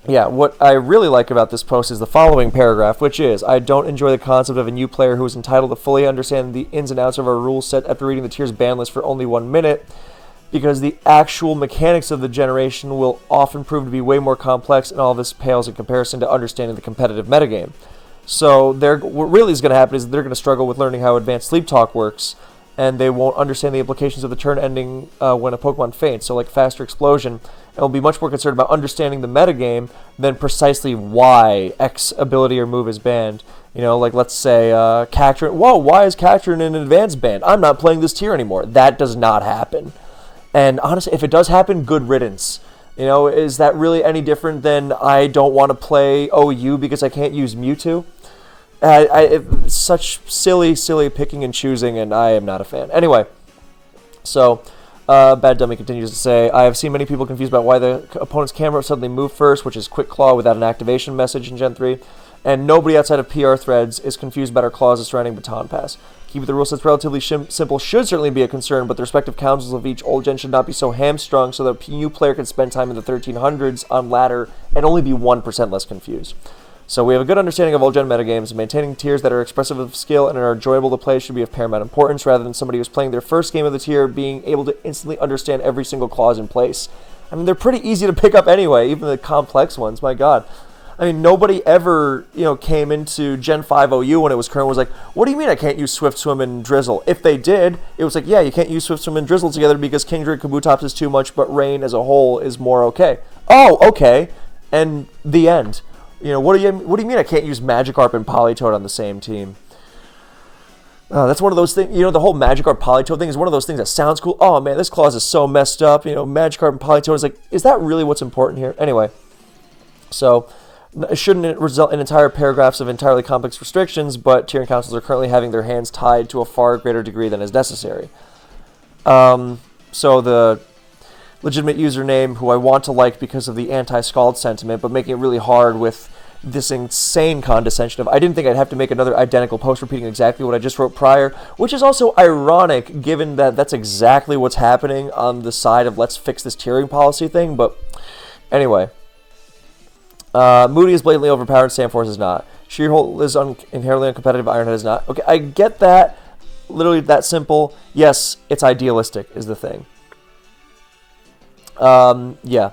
Yeah, what I really like about this post is the following paragraph, which is, I don't enjoy the concept of a new player who is entitled to fully understand the ins and outs of our rule set after reading the tier's ban list for only 1 minute, because the actual mechanics of the generation will often prove to be way more complex, and all this pales in comparison to understanding the competitive metagame. So what really is going to happen is they're going to struggle with learning how Advanced Sleep Talk works, and they won't understand the implications of the turn ending when a Pokemon faints, so like Faster Explosion, and will be much more concerned about understanding the metagame than precisely why X ability or move is banned. Like let's say Cacturne, whoa, why is Cacturne in Advanced banned? I'm not playing this tier anymore. That does not happen. And honestly, if it does happen, good riddance. Is that really any different than I don't want to play OU because I can't use Mewtwo? It's such silly picking and choosing, and I am not a fan. Anyway, so Bad Dummy continues to say, I have seen many people confused about why the opponent's camera suddenly moved first, which is Quick Claw without an activation message in Gen 3, and nobody outside of PR threads is confused about our clauses surrounding Baton Pass. Keeping the rule sets relatively simple should certainly be a concern, but the respective councils of each old gen should not be so hamstrung so that a new player can spend time in the 1300s on ladder and only be 1% less confused. So we have a good understanding of old gen metagames, and maintaining tiers that are expressive of skill and are enjoyable to play should be of paramount importance, rather than somebody who's playing their first game of the tier being able to instantly understand every single clause in place. I mean, they're pretty easy to pick up anyway, even the complex ones, my god. I mean, nobody ever, came into Gen 5 OU when it was current was like, what do you mean I can't use Swift Swim and Drizzle? If they did, it was like, yeah, you can't use Swift Swim and Drizzle together because Kingdra and Kabutops is too much, but Rain as a whole is more okay. Oh, okay. and the end. What do you mean I can't use Magikarp and Politoed on the same team? That's one of those things, the whole Magikarp Politoed thing is one of those things that sounds cool. Oh man, this clause is so messed up. Magikarp and Politoed is like, is that really what's important here? Anyway, so it shouldn't result in entire paragraphs of entirely complex restrictions, but tiering councils are currently having their hands tied to a far greater degree than is necessary. So the legitimate username, who I want to like because of the anti-Scald sentiment, but making it really hard with this insane condescension of, I didn't think I'd have to make another identical post repeating exactly what I just wrote prior, which is also ironic given that that's exactly what's happening on the side of let's fix this tiering policy thing. But anyway, Moody is blatantly overpowered, Sandforce is not. Sheerholt is inherently uncompetitive, Ironhead is not. Okay, I get that. Literally that simple. Yes, it's idealistic is the thing. Yeah.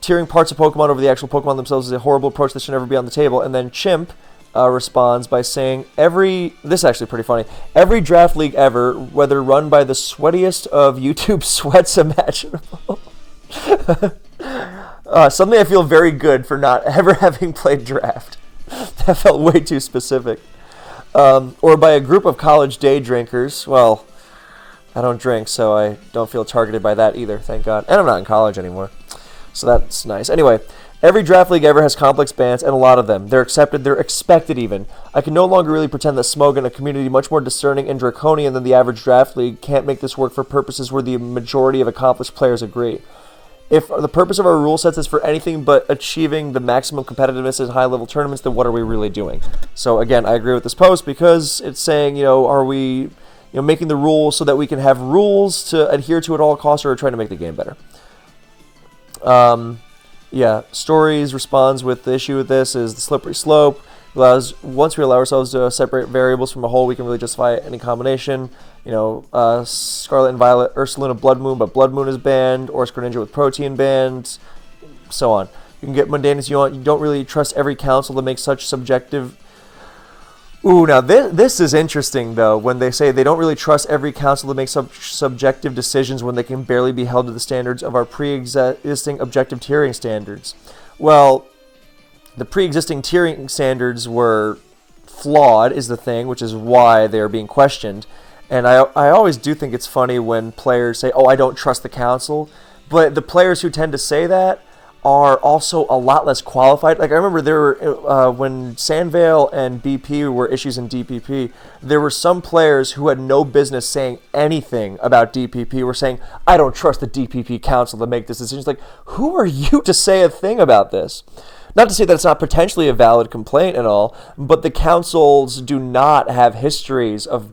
Tiering parts of Pokemon over the actual Pokemon themselves is a horrible approach that should never be on the table. And then Chimp responds by saying, this is actually pretty funny, every draft league ever, whether run by the sweatiest of YouTube sweats imaginable. Suddenly I feel very good for not ever having played draft. That felt way too specific. Or by a group of college day drinkers. Well, I don't drink, so I don't feel targeted by that either, thank God. And I'm not in college anymore. So that's nice. Anyway, every draft league ever has complex bans, and a lot of them. They're accepted, they're expected even. I can no longer really pretend that Smogon, a community much more discerning and draconian than the average draft league, can't make this work for purposes where the majority of accomplished players agree. If the purpose of our rule sets is for anything but achieving the maximum competitiveness in high-level tournaments, then what are we really doing? So again, I agree with this post because it's saying, are we making the rules so that we can have rules to adhere to at all costs, or trying to make the game better? Yeah, Stories responds with the issue with this is the slippery slope. Once we allow ourselves to separate variables from a whole, we can really justify any combination. Scarlet and Violet, Ursaluna Blood Moon, but Blood Moon is banned, or Greninja with Protein banned, so on. You can get mundane as you want. You don't really trust every council to make such subjective... Ooh, now this is interesting, though, when they say they don't really trust every council to make subjective decisions when they can barely be held to the standards of our pre-existing objective tiering standards. Well, the pre-existing tiering standards were flawed, is the thing, which is why they're being questioned. And I always do think it's funny when players say, oh, I don't trust the council. But the players who tend to say that are also a lot less qualified. Like, I remember there were, when Sandvale and BP were issues in DPP, there were some players who had no business saying anything about DPP were saying, I don't trust the DPP council to make this decision. It's like, who are you to say a thing about this? Not to say that it's not potentially a valid complaint and all, but the councils do not have histories of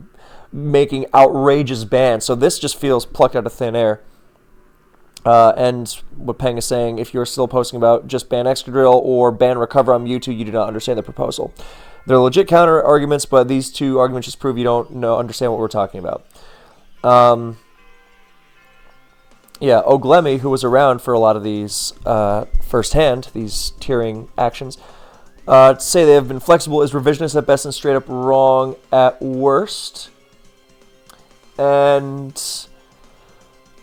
making outrageous bans, so this just feels plucked out of thin air. And what Peng is saying, if you're still posting about just ban Excadrill or ban Recover on Mewtwo, you do not understand the proposal. They're legit counter arguments, but these two arguments just prove you don't understand what we're talking about. Yeah, Oglemmy, who was around for a lot of these firsthand, these tiering actions, to say they have been flexible is revisionist at best and straight up wrong at worst. And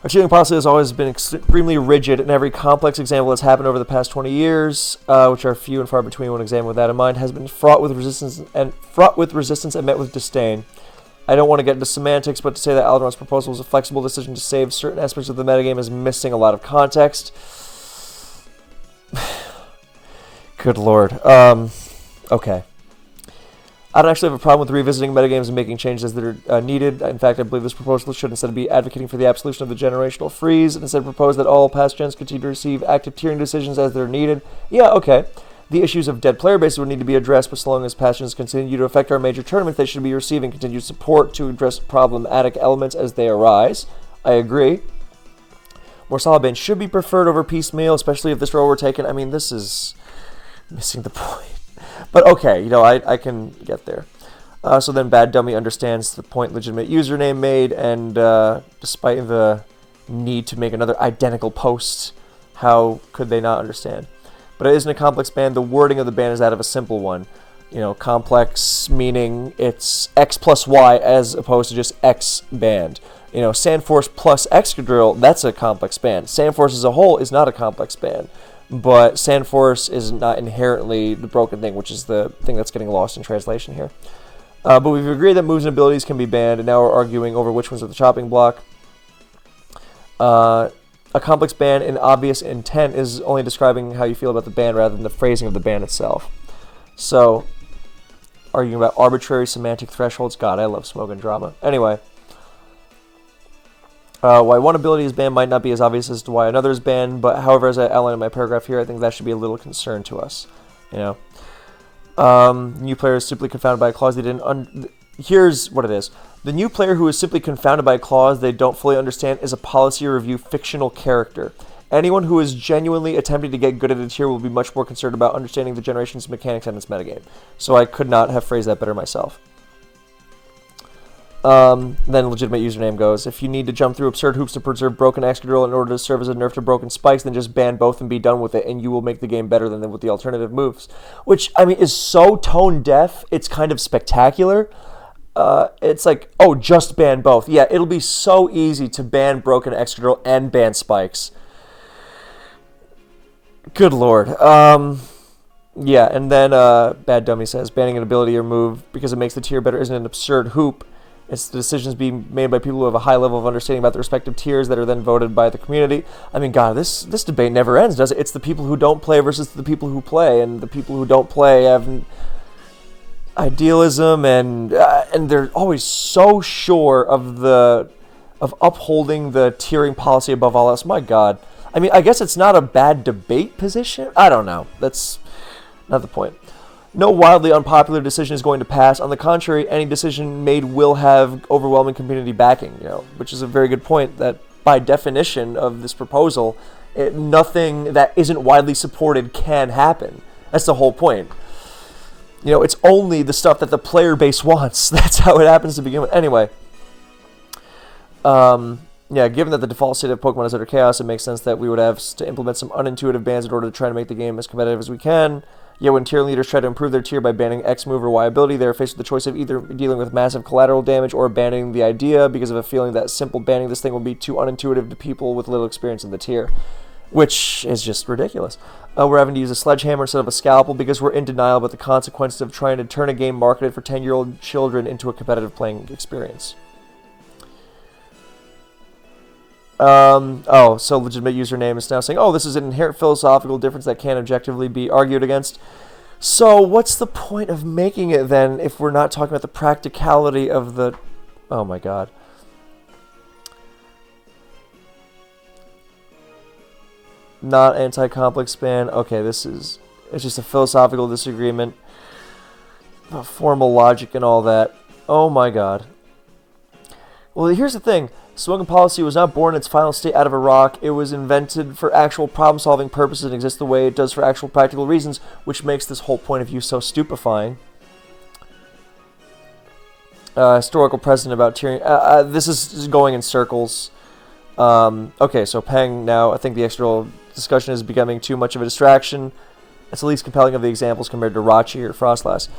our tiering policy has always been extremely rigid, and every complex example that's happened over the past 20 years, which are few and far between when examined with that in mind, has been fraught with resistance and met with disdain. I don't want to get into semantics, but to say that Alderon's proposal was a flexible decision to save certain aspects of the metagame is missing a lot of context. Good lord. Okay. I don't actually have a problem with revisiting metagames and making changes that are needed. In fact, I believe this proposal should instead be advocating for the absolution of the generational freeze and instead propose that all past gens continue to receive active tiering decisions as they're needed. Yeah, okay. The issues of dead player bases would need to be addressed, but so long as past gens continue to affect our major tournaments, they should be receiving continued support to address problematic elements as they arise. I agree. More solid bans should be preferred over piecemeal, especially if this role were taken. I mean, this is missing the point. But okay, I can get there. So then Bad Dummy understands the point legitimate username made, and despite the need to make another identical post, how could they not understand? But it isn't a complex ban. The wording of the ban is that of a simple one. Complex meaning it's X plus Y as opposed to just X banned. Sandforce plus Excadrill, that's a complex ban. Sandforce as a whole is not a complex ban. but Sandforce is not inherently the broken thing, which is the thing that's getting lost in translation here. But we've agreed that moves and abilities can be banned, and now we're arguing over which ones are the chopping block. A complex ban in obvious intent is only describing how you feel about the ban rather than the phrasing of the ban itself. So, arguing about arbitrary semantic thresholds. God, I love Smogon drama. Anyway. Why one ability is banned might not be as obvious as to why another is banned, but however, as I outlined in my paragraph here, I think that should be a little concern to us. You know, new player is simply confounded by a clause they didn't. Here's what it is: the new player who is simply confounded by a clause they don't fully understand is a policy review fictional character. Anyone who is genuinely attempting to get good at a tier will be much more concerned about understanding the generation's mechanics and its metagame. So I could not have phrased that better myself. Then legitimate username goes, if you need to jump through absurd hoops to preserve broken Excadrill in order to serve as a nerf to broken spikes, then just ban both and be done with it, and you will make the game better than with the alternative moves. Which, I mean, is so tone deaf, it's kind of spectacular. It's like, oh, just ban both. Yeah, it'll be so easy to ban broken Excadrill and ban spikes. Good lord. Yeah, and then Bad Dummy says, banning an ability or move because it makes the tier better isn't an absurd hoop. It's the decisions being made by people who have a high level of understanding about the respective tiers that are then voted by the community. I mean, God, this debate never ends, does it? It's the people who don't play versus the people who play, and the people who don't play have idealism, and they're always so sure of upholding the tiering policy above all else. My God. I mean, I guess it's not a bad debate position. I don't know. That's not the point. No wildly unpopular decision is going to pass. On the contrary, any decision made will have overwhelming community backing, you know, which is a very good point that by definition of this proposal, nothing that isn't widely supported can happen. That's the whole point. You know, it's only the stuff that the player base wants. That's how it happens to begin with. Anyway, yeah, given that the default state of Pokemon is utter chaos, it makes sense that we would have to implement some unintuitive bans in order to try to make the game as competitive as we can. Yet when tier leaders try to improve their tier by banning X move or Y ability, they are faced with the choice of either dealing with massive collateral damage or abandoning the idea because of a feeling that simple banning this thing will be too unintuitive to people with little experience in the tier, which is just ridiculous. We're having to use a sledgehammer instead of a scalpel because we're in denial about the consequences of trying to turn a game marketed for 10-year-old children into a competitive playing experience. So legitimate username is now saying, oh, this is an inherent philosophical difference that can't objectively be argued against. So what's the point of making it then if we're not talking about the practicality of the... Oh my God. Not anti-complex ban. Okay, it's just a philosophical disagreement about formal logic and all that. Oh my God. Well, here's the thing. Smogon policy was not born in its final state out of a rock. It was invented for actual problem-solving purposes and exists the way it does for actual practical reasons, which makes this whole point of view so stupefying. Historical precedent about tiering. This is going in circles. Okay, so Peng now, I think the extra discussion is becoming too much of a distraction. It's the least compelling of the examples compared to Rachi or Frostlass.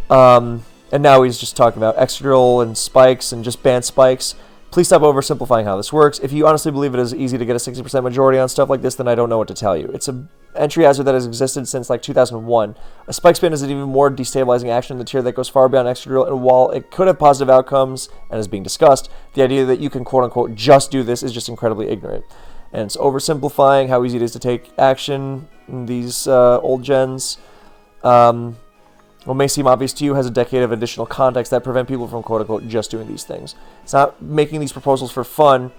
And now he's just talking about Excadrill and spikes and just ban spikes. Please stop oversimplifying how this works. If you honestly believe it is easy to get a 60% majority on stuff like this, then I don't know what to tell you. It's an entry hazard that has existed since like 2001. A spike spin is an even more destabilizing action in the tier that goes far beyond Excadrill, and while it could have positive outcomes and is being discussed, the idea that you can quote-unquote just do this is just incredibly ignorant. And it's oversimplifying how easy it is to take action in these old gens. What may seem obvious to you has a decade of additional context that prevent people from quote-unquote just doing these things. It's not making these proposals for fun,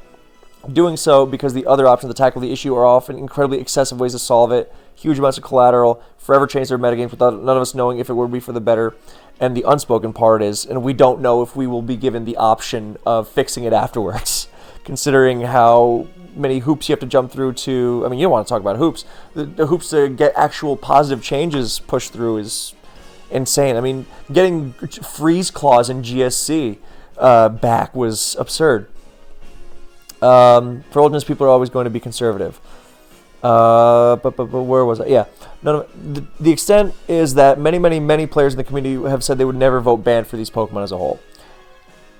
doing so because the other options to tackle the issue are often incredibly excessive ways to solve it, huge amounts of collateral, forever change their metagames without none of us knowing if it would be for the better. And the unspoken part is, and we don't know if we will be given the option of fixing it afterwards, considering how many hoops you have to jump through to, I mean, you don't want to talk about hoops. The hoops to get actual positive changes pushed through is insane. I mean, getting freeze clause in GSC back was absurd. For oldness, people are always going to be conservative. But where was I? Yeah. The extent is that many players in the community have said they would never vote ban for these Pokemon as a whole.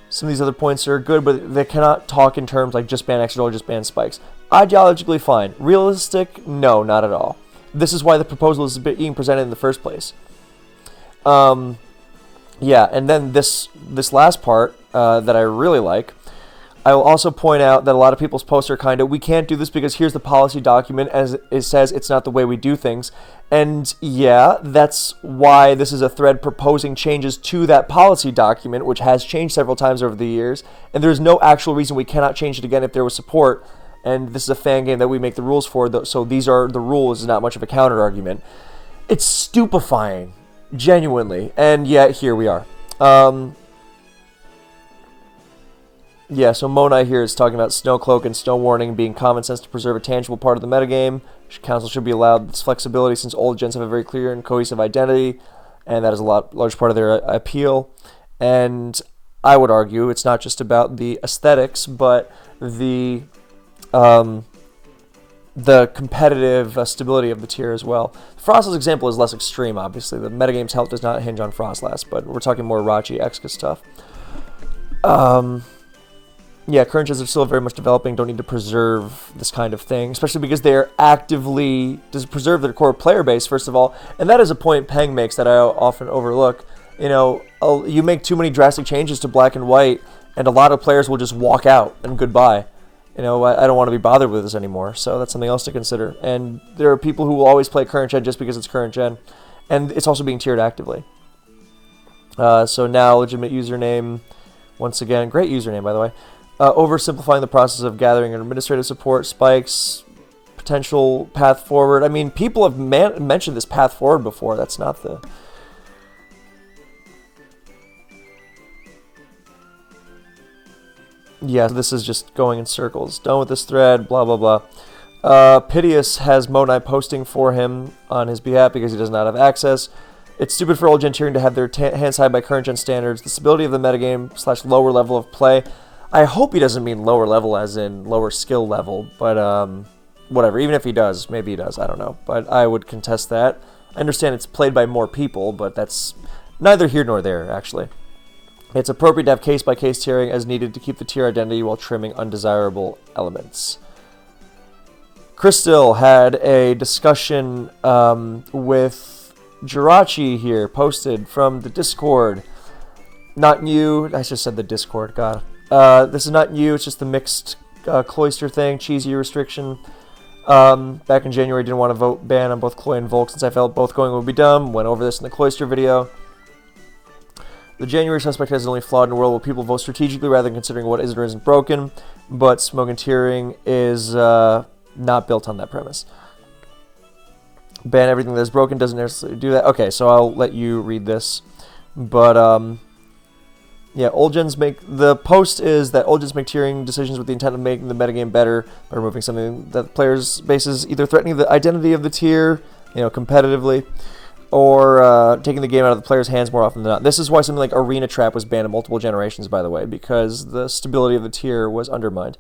Some of these other points are good, but they cannot talk in terms like just ban Excadrill or just ban spikes. Ideologically, fine. Realistic? No, not at all. this is why the proposal is being presented in the first place. Yeah, and then this last part that I really like, I will also point out that a lot of people's posts are kind of, we can't do this because here's the policy document, as it says it's not the way we do things. And yeah, that's why this is a thread proposing changes to that policy document, which has changed several times over the years. And there's no actual reason we cannot change it again if there was support. And this is a fan game that we make the rules for, so these are the rules, is not much of a counter argument. It's stupefying, genuinely. And yet, here we are. Yeah, so Monai here is talking about Snow Cloak and Snow Warning being common sense to preserve a tangible part of the metagame. Council should be allowed this flexibility since old gens have a very clear and cohesive identity, and that is a large part of their appeal. And I would argue it's not just about the aesthetics, but the competitive stability of the tier as well. Frostless example is less extreme, obviously. The metagame's health does not hinge on Frostless, but we're talking more Rachi, Exca stuff. Yeah, current gens are still very much developing, don't need to preserve this kind of thing, especially because they're actively to preserve their core player base, first of all, and that is a point Peng makes that I often overlook. You know, you make too many drastic changes to black and white, and a lot of players will just walk out and goodbye. You know, I don't want to be bothered with this anymore, so that's something else to consider. And there are people who will always play current gen just because it's current gen, and it's also being tiered actively. So now, legitimate username, once again, great username, by the way. Oversimplifying the process of gathering administrative support, spikes, potential path forward. I mean, people have mentioned this path forward before. That's not the... Yeah, this is just going in circles. Done with this thread, blah, blah, blah. Piteous has Monai posting for him on his behalf because he does not have access. It's stupid for old gen tiering to have their hands tied by current gen standards. The stability of the metagame / lower level of play. I hope he doesn't mean lower level as in lower skill level, but whatever. Even if he does, maybe he does, I don't know. But I would contest that. I understand it's played by more people, but that's neither here nor there, actually. It's appropriate to have case-by-case tiering as needed to keep the tier identity while trimming undesirable elements. Crystal had a discussion with Jirachi here, posted from the Discord. Not new. I just said the Discord, God. This is not new, it's just the mixed Cloister thing, cheesy restriction. Back in January, I didn't want to vote ban on both Cloy and Volk since I felt both going would be dumb. Went over this in the Cloister video. The January suspect has only flawed in a world where people vote strategically rather than considering what is or isn't broken, but Smogon tiering is not built on that premise. Ban everything that is broken doesn't necessarily do that. Okay, so I'll let you read this. But, yeah, old gens the post is that old gens make tiering decisions with the intent of making the metagame better by removing something that the player's base is either threatening the identity of the tier, you know, competitively, or taking the game out of the player's hands more often than not. This is why something like Arena Trap was banned in multiple generations, by the way, because the stability of the tier was undermined.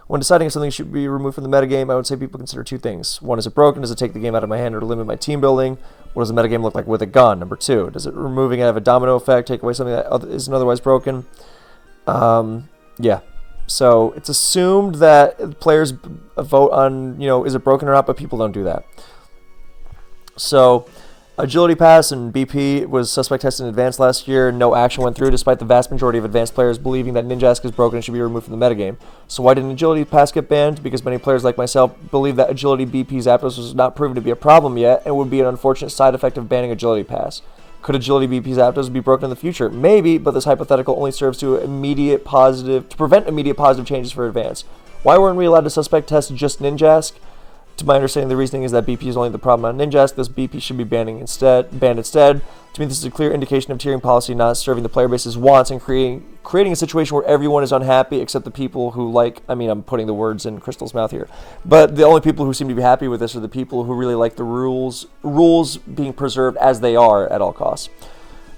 When deciding if something should be removed from the metagame, I would say people consider two things. One, is it broken? Does it take the game out of my hand or limit my team building? What does the metagame look like with a gun? Number two, does it removing it have a domino effect, take away something that isn't otherwise broken? Yeah. So it's assumed that players vote on, you know, is it broken or not, but people don't do that. So Agility Pass and BP was suspect tested in advance last year. No action went through despite the vast majority of advanced players believing that Ninjask is broken and should be removed from the metagame. So why didn't Agility Pass get banned? Because many players like myself believe that Agility BP's Aptos was not proven to be a problem yet and would be an unfortunate side effect of banning Agility Pass. Could Agility BP's Aptos be broken in the future? Maybe, but this hypothetical only serves to prevent immediate positive changes for advance. Why weren't we allowed to suspect test just Ninjask? To my understanding, the reasoning is that BP is only the problem on Ninjask. This BP should be banned instead. To me, this is a clear indication of tiering policy not serving the player base's wants and creating a situation where everyone is unhappy except the people who like... I mean, I'm putting the words in Crystal's mouth here. But the only people who seem to be happy with this are the people who really like the rules being preserved as they are at all costs.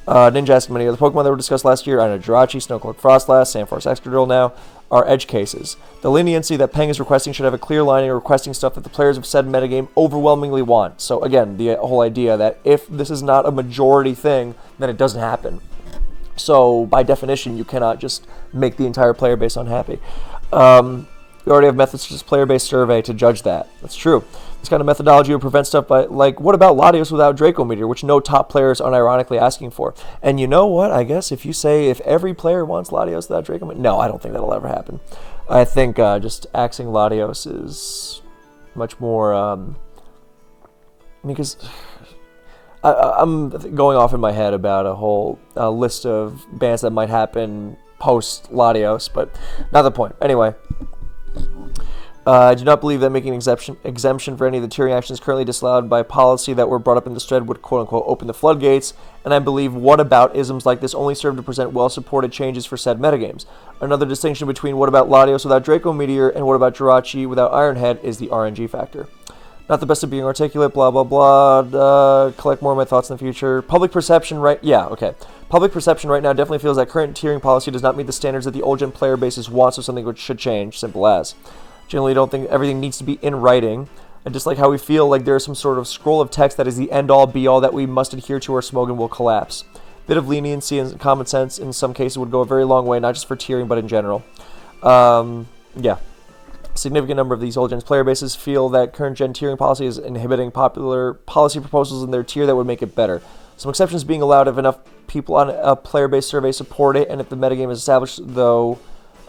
Ninjask and many other Pokemon that were discussed last year, I know Jirachi, Snowcloak Frostlass, Sandforce Excadrill now, are edge cases. The leniency that Peng is requesting should have a clear line in requesting stuff that the players of said metagame overwhelmingly want. So again, the whole idea that if this is not a majority thing, then it doesn't happen. So by definition, you cannot just make the entire player base unhappy. We already have methods such as player-based survey to judge that. That's true. The This kind of methodology would prevent stuff by, like, what about Latios without Draco Meteor, which no top player is unironically asking for? And you know what? I guess if you say if every player wants Latios without Draco Meteor, no, I don't think that'll ever happen. I think just axing Latios is much more, because I'm going off in my head about a whole list of bans that might happen post Latios, but not the point. Anyway. I do not believe that making an exemption for any of the tiering actions currently disallowed by policy that were brought up in this thread would quote-unquote open the floodgates, and I believe what-about-isms like this only serve to present well-supported changes for said metagames. Another distinction between what about Latios without Draco Meteor and what about Jirachi without Ironhead is the RNG factor. Not the best at being articulate, blah, blah, blah, collect more of my thoughts in the future. Public perception Public perception right now definitely feels that current tiering policy does not meet the standards that the old-gen player bases want, so something which should change, simple as. Generally, don't think everything needs to be in writing. I just like how we feel like there is some sort of scroll of text that is the end-all, be-all that we must adhere to or Smogon will collapse. Bit of leniency and common sense in some cases would go a very long way, not just for tiering, but in general. Yeah. A significant number of these old-gen player bases feel that current-gen tiering policy is inhibiting popular policy proposals in their tier that would make it better. Some exceptions being allowed if enough people on a player-based survey support it, and if the metagame is established, though,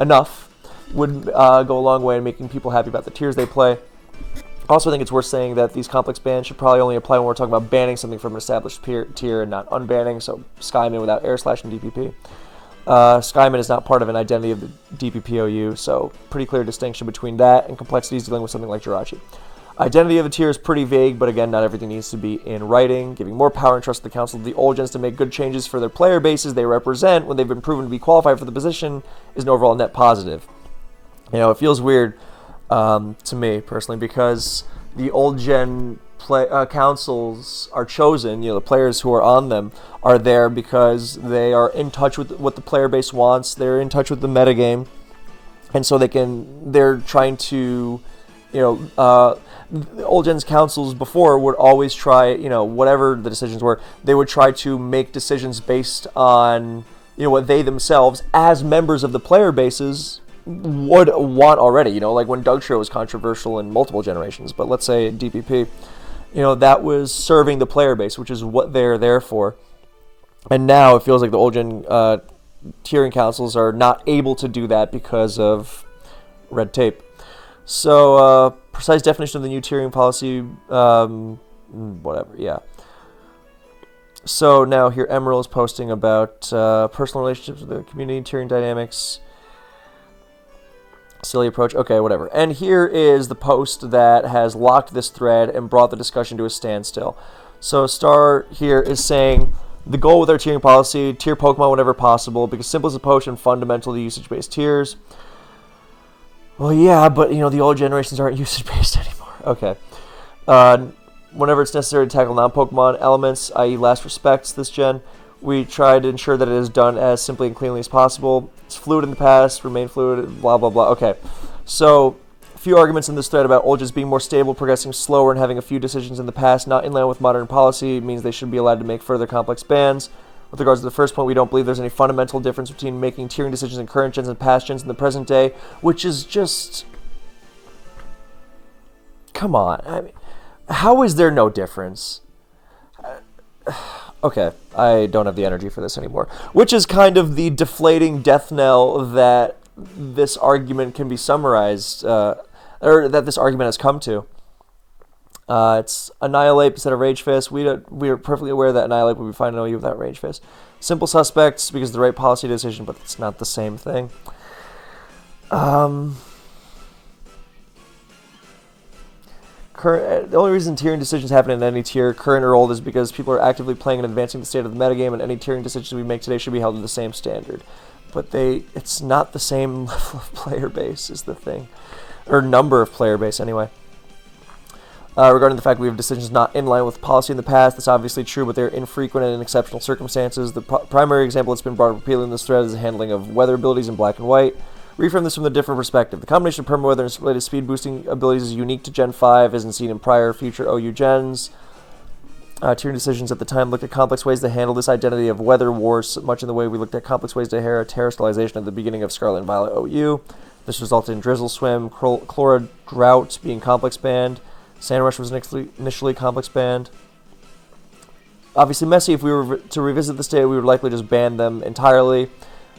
enough, would go a long way in making people happy about the tiers they play. Also, I think it's worth saying that these complex bans should probably only apply when we're talking about banning something from an established tier and not unbanning, so Skyman without air slash and DPP. Skyman is not part of an identity of the DPPOU, so pretty clear distinction between that and complexities dealing with something like Jirachi. Identity of the tier is pretty vague, but again, not everything needs to be in writing, giving more power and trust to the Council of the Old Gens to make good changes for their player bases they represent when they've been proven to be qualified for the position is an overall net positive. You know, it feels weird to me, personally, because the old-gen councils are chosen, you know, the players who are on them are there because they are in touch with what the player base wants, they're in touch with the metagame, and so they're trying to, you know, the old-gen's councils before would always try, you know, whatever the decisions were, they would try to make decisions based on, you know, what they themselves, as members of the player bases, would want already. You know, like when Dugtrio was controversial in multiple generations, but let's say DPP, you know, that was serving the player base, which is what they're there for. And now it feels like the old gen tiering councils are not able to do that because of red tape. So, precise definition of the new tiering policy, whatever, yeah. So now here Emerald is posting about personal relationships with the community, tiering dynamics. Silly approach. Okay, whatever. And here is the post that has locked this thread and brought the discussion to a standstill. So Star here is saying, the goal with our tiering policy, tier Pokemon whenever possible, because simple as a potion, fundamental to usage-based tiers. Well, yeah, but, you know, the old generations aren't usage-based anymore. Okay. Whenever it's necessary to tackle non-Pokemon elements, i.e. last respects this gen, we try to ensure that it is done as simply and cleanly as possible. It's fluid in the past, remain fluid, blah, blah, blah. Okay, so a few arguments in this thread about old gens being more stable, progressing slower, and having a few decisions in the past not in line with modern policy means they should be allowed to make further complex bans. With regards to the first point, we don't believe there's any fundamental difference between making tiering decisions in current gens and past gens in the present day, which is just... Come on. I mean, how is there no difference? Okay, I don't have the energy for this anymore. Which is kind of the deflating death knell that this argument can be summarized, or that this argument has come to. It's Annihilate instead of Rage Fist. We are perfectly aware that Annihilate would be fine to OU without Rage Fist. Simple suspects because of the right policy decision, but it's not the same thing. The only reason tiering decisions happen in any tier, current or old, is because people are actively playing and advancing the state of the metagame, and any tiering decisions we make today should be held to the same standard. But it's not the same level of player base is the thing. Or number of player base, anyway. Regarding the fact we have decisions not in line with policy in the past, that's obviously true, but they're infrequent and in exceptional circumstances. The primary example that's been brought up repeatedly in this thread is the handling of weather abilities in black and white. Reframe this from a different perspective. The combination of perma-weather and related speed boosting abilities is unique to Gen 5, isn't seen in prior future OU gens. Tiering decisions at the time looked at complex ways to handle this identity of weather wars, much in the way we looked at complex ways to terror sterilization at the beginning of Scarlet and Violet OU. This resulted in Drizzle Swim, Chlora Drought being complex banned. Sand Rush was initially complex banned. Obviously, Messi, if we were to revisit this data, we would likely just ban them entirely.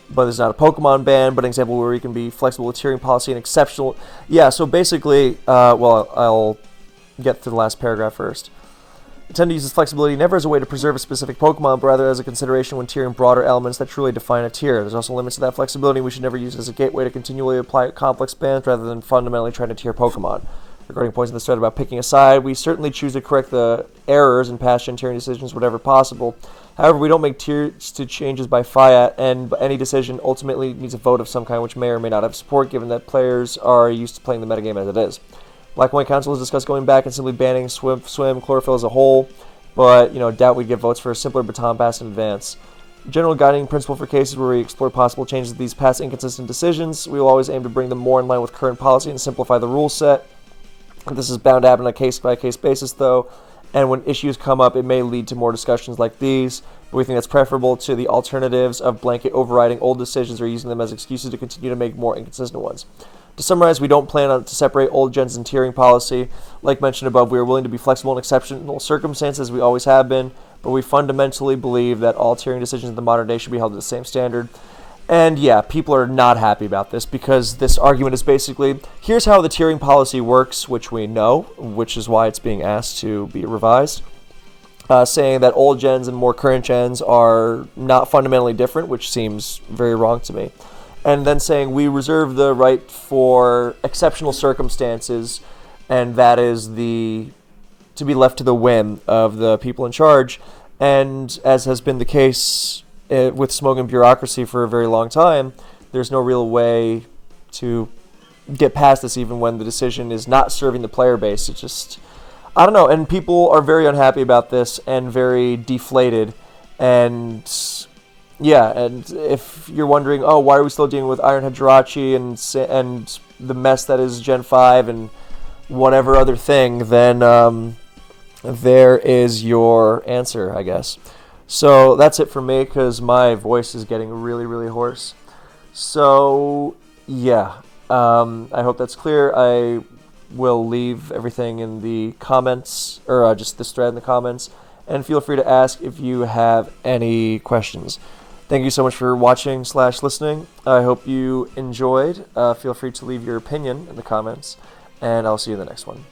But there's not a Pokemon ban, but an example where we can be flexible with tiering policy and exceptional. Yeah, so basically, well, I'll get to the last paragraph first. Nintendo uses flexibility never as a way to preserve a specific Pokemon, but rather as a consideration when tiering broader elements that truly define a tier. There's also limits to that flexibility. We should never use it as a gateway to continually apply complex bans rather than fundamentally trying to tier Pokemon. Regarding points in the thread about picking a side, we certainly choose to correct the errors in past gen tiering decisions whenever possible. However, we don't make tiers to changes by fiat, and any decision ultimately needs a vote of some kind, which may or may not have support, given that players are used to playing the metagame as it is. Black and White Council has discussed going back and simply banning swim, chlorophyll as a whole, but doubt we'd get votes for a simpler baton pass in advance. General guiding principle for cases where we explore possible changes to these past inconsistent decisions, we will always aim to bring them more in line with current policy and simplify the rule set. This is bound to happen on a case-by-case basis, though, and when issues come up, it may lead to more discussions like these, but we think that's preferable to the alternatives of blanket overriding old decisions or using them as excuses to continue to make more inconsistent ones. To summarize, we don't plan to separate old gens and tiering policy. Like mentioned above, we are willing to be flexible in exceptional circumstances, as we always have been, but we fundamentally believe that all tiering decisions in the modern day should be held to the same standard. And yeah, people are not happy about this because this argument is basically, here's how the tiering policy works, which we know, which is why it's being asked to be revised, saying that old gens and more current gens are not fundamentally different, which seems very wrong to me. And then saying we reserve the right for exceptional circumstances, and that is to be left to the whim of the people in charge. And as has been the case with Smogon bureaucracy for a very long time, there's no real way to get past this even when the decision is not serving the player base. It's just, I don't know, and people are very unhappy about this and very deflated. And yeah, and if you're wondering, oh, why are we still dealing with Iron Hajirachi and the mess that is Gen 5 and whatever other thing, then there is your answer, I guess. So that's it for me because my voice is getting really, really hoarse. So yeah, I hope that's clear. I will leave everything in the comments, or just this thread in the comments, and feel free to ask if you have any questions. Thank you so much for watching / listening. I hope you enjoyed. Feel free to leave your opinion in the comments, and I'll see you in the next one.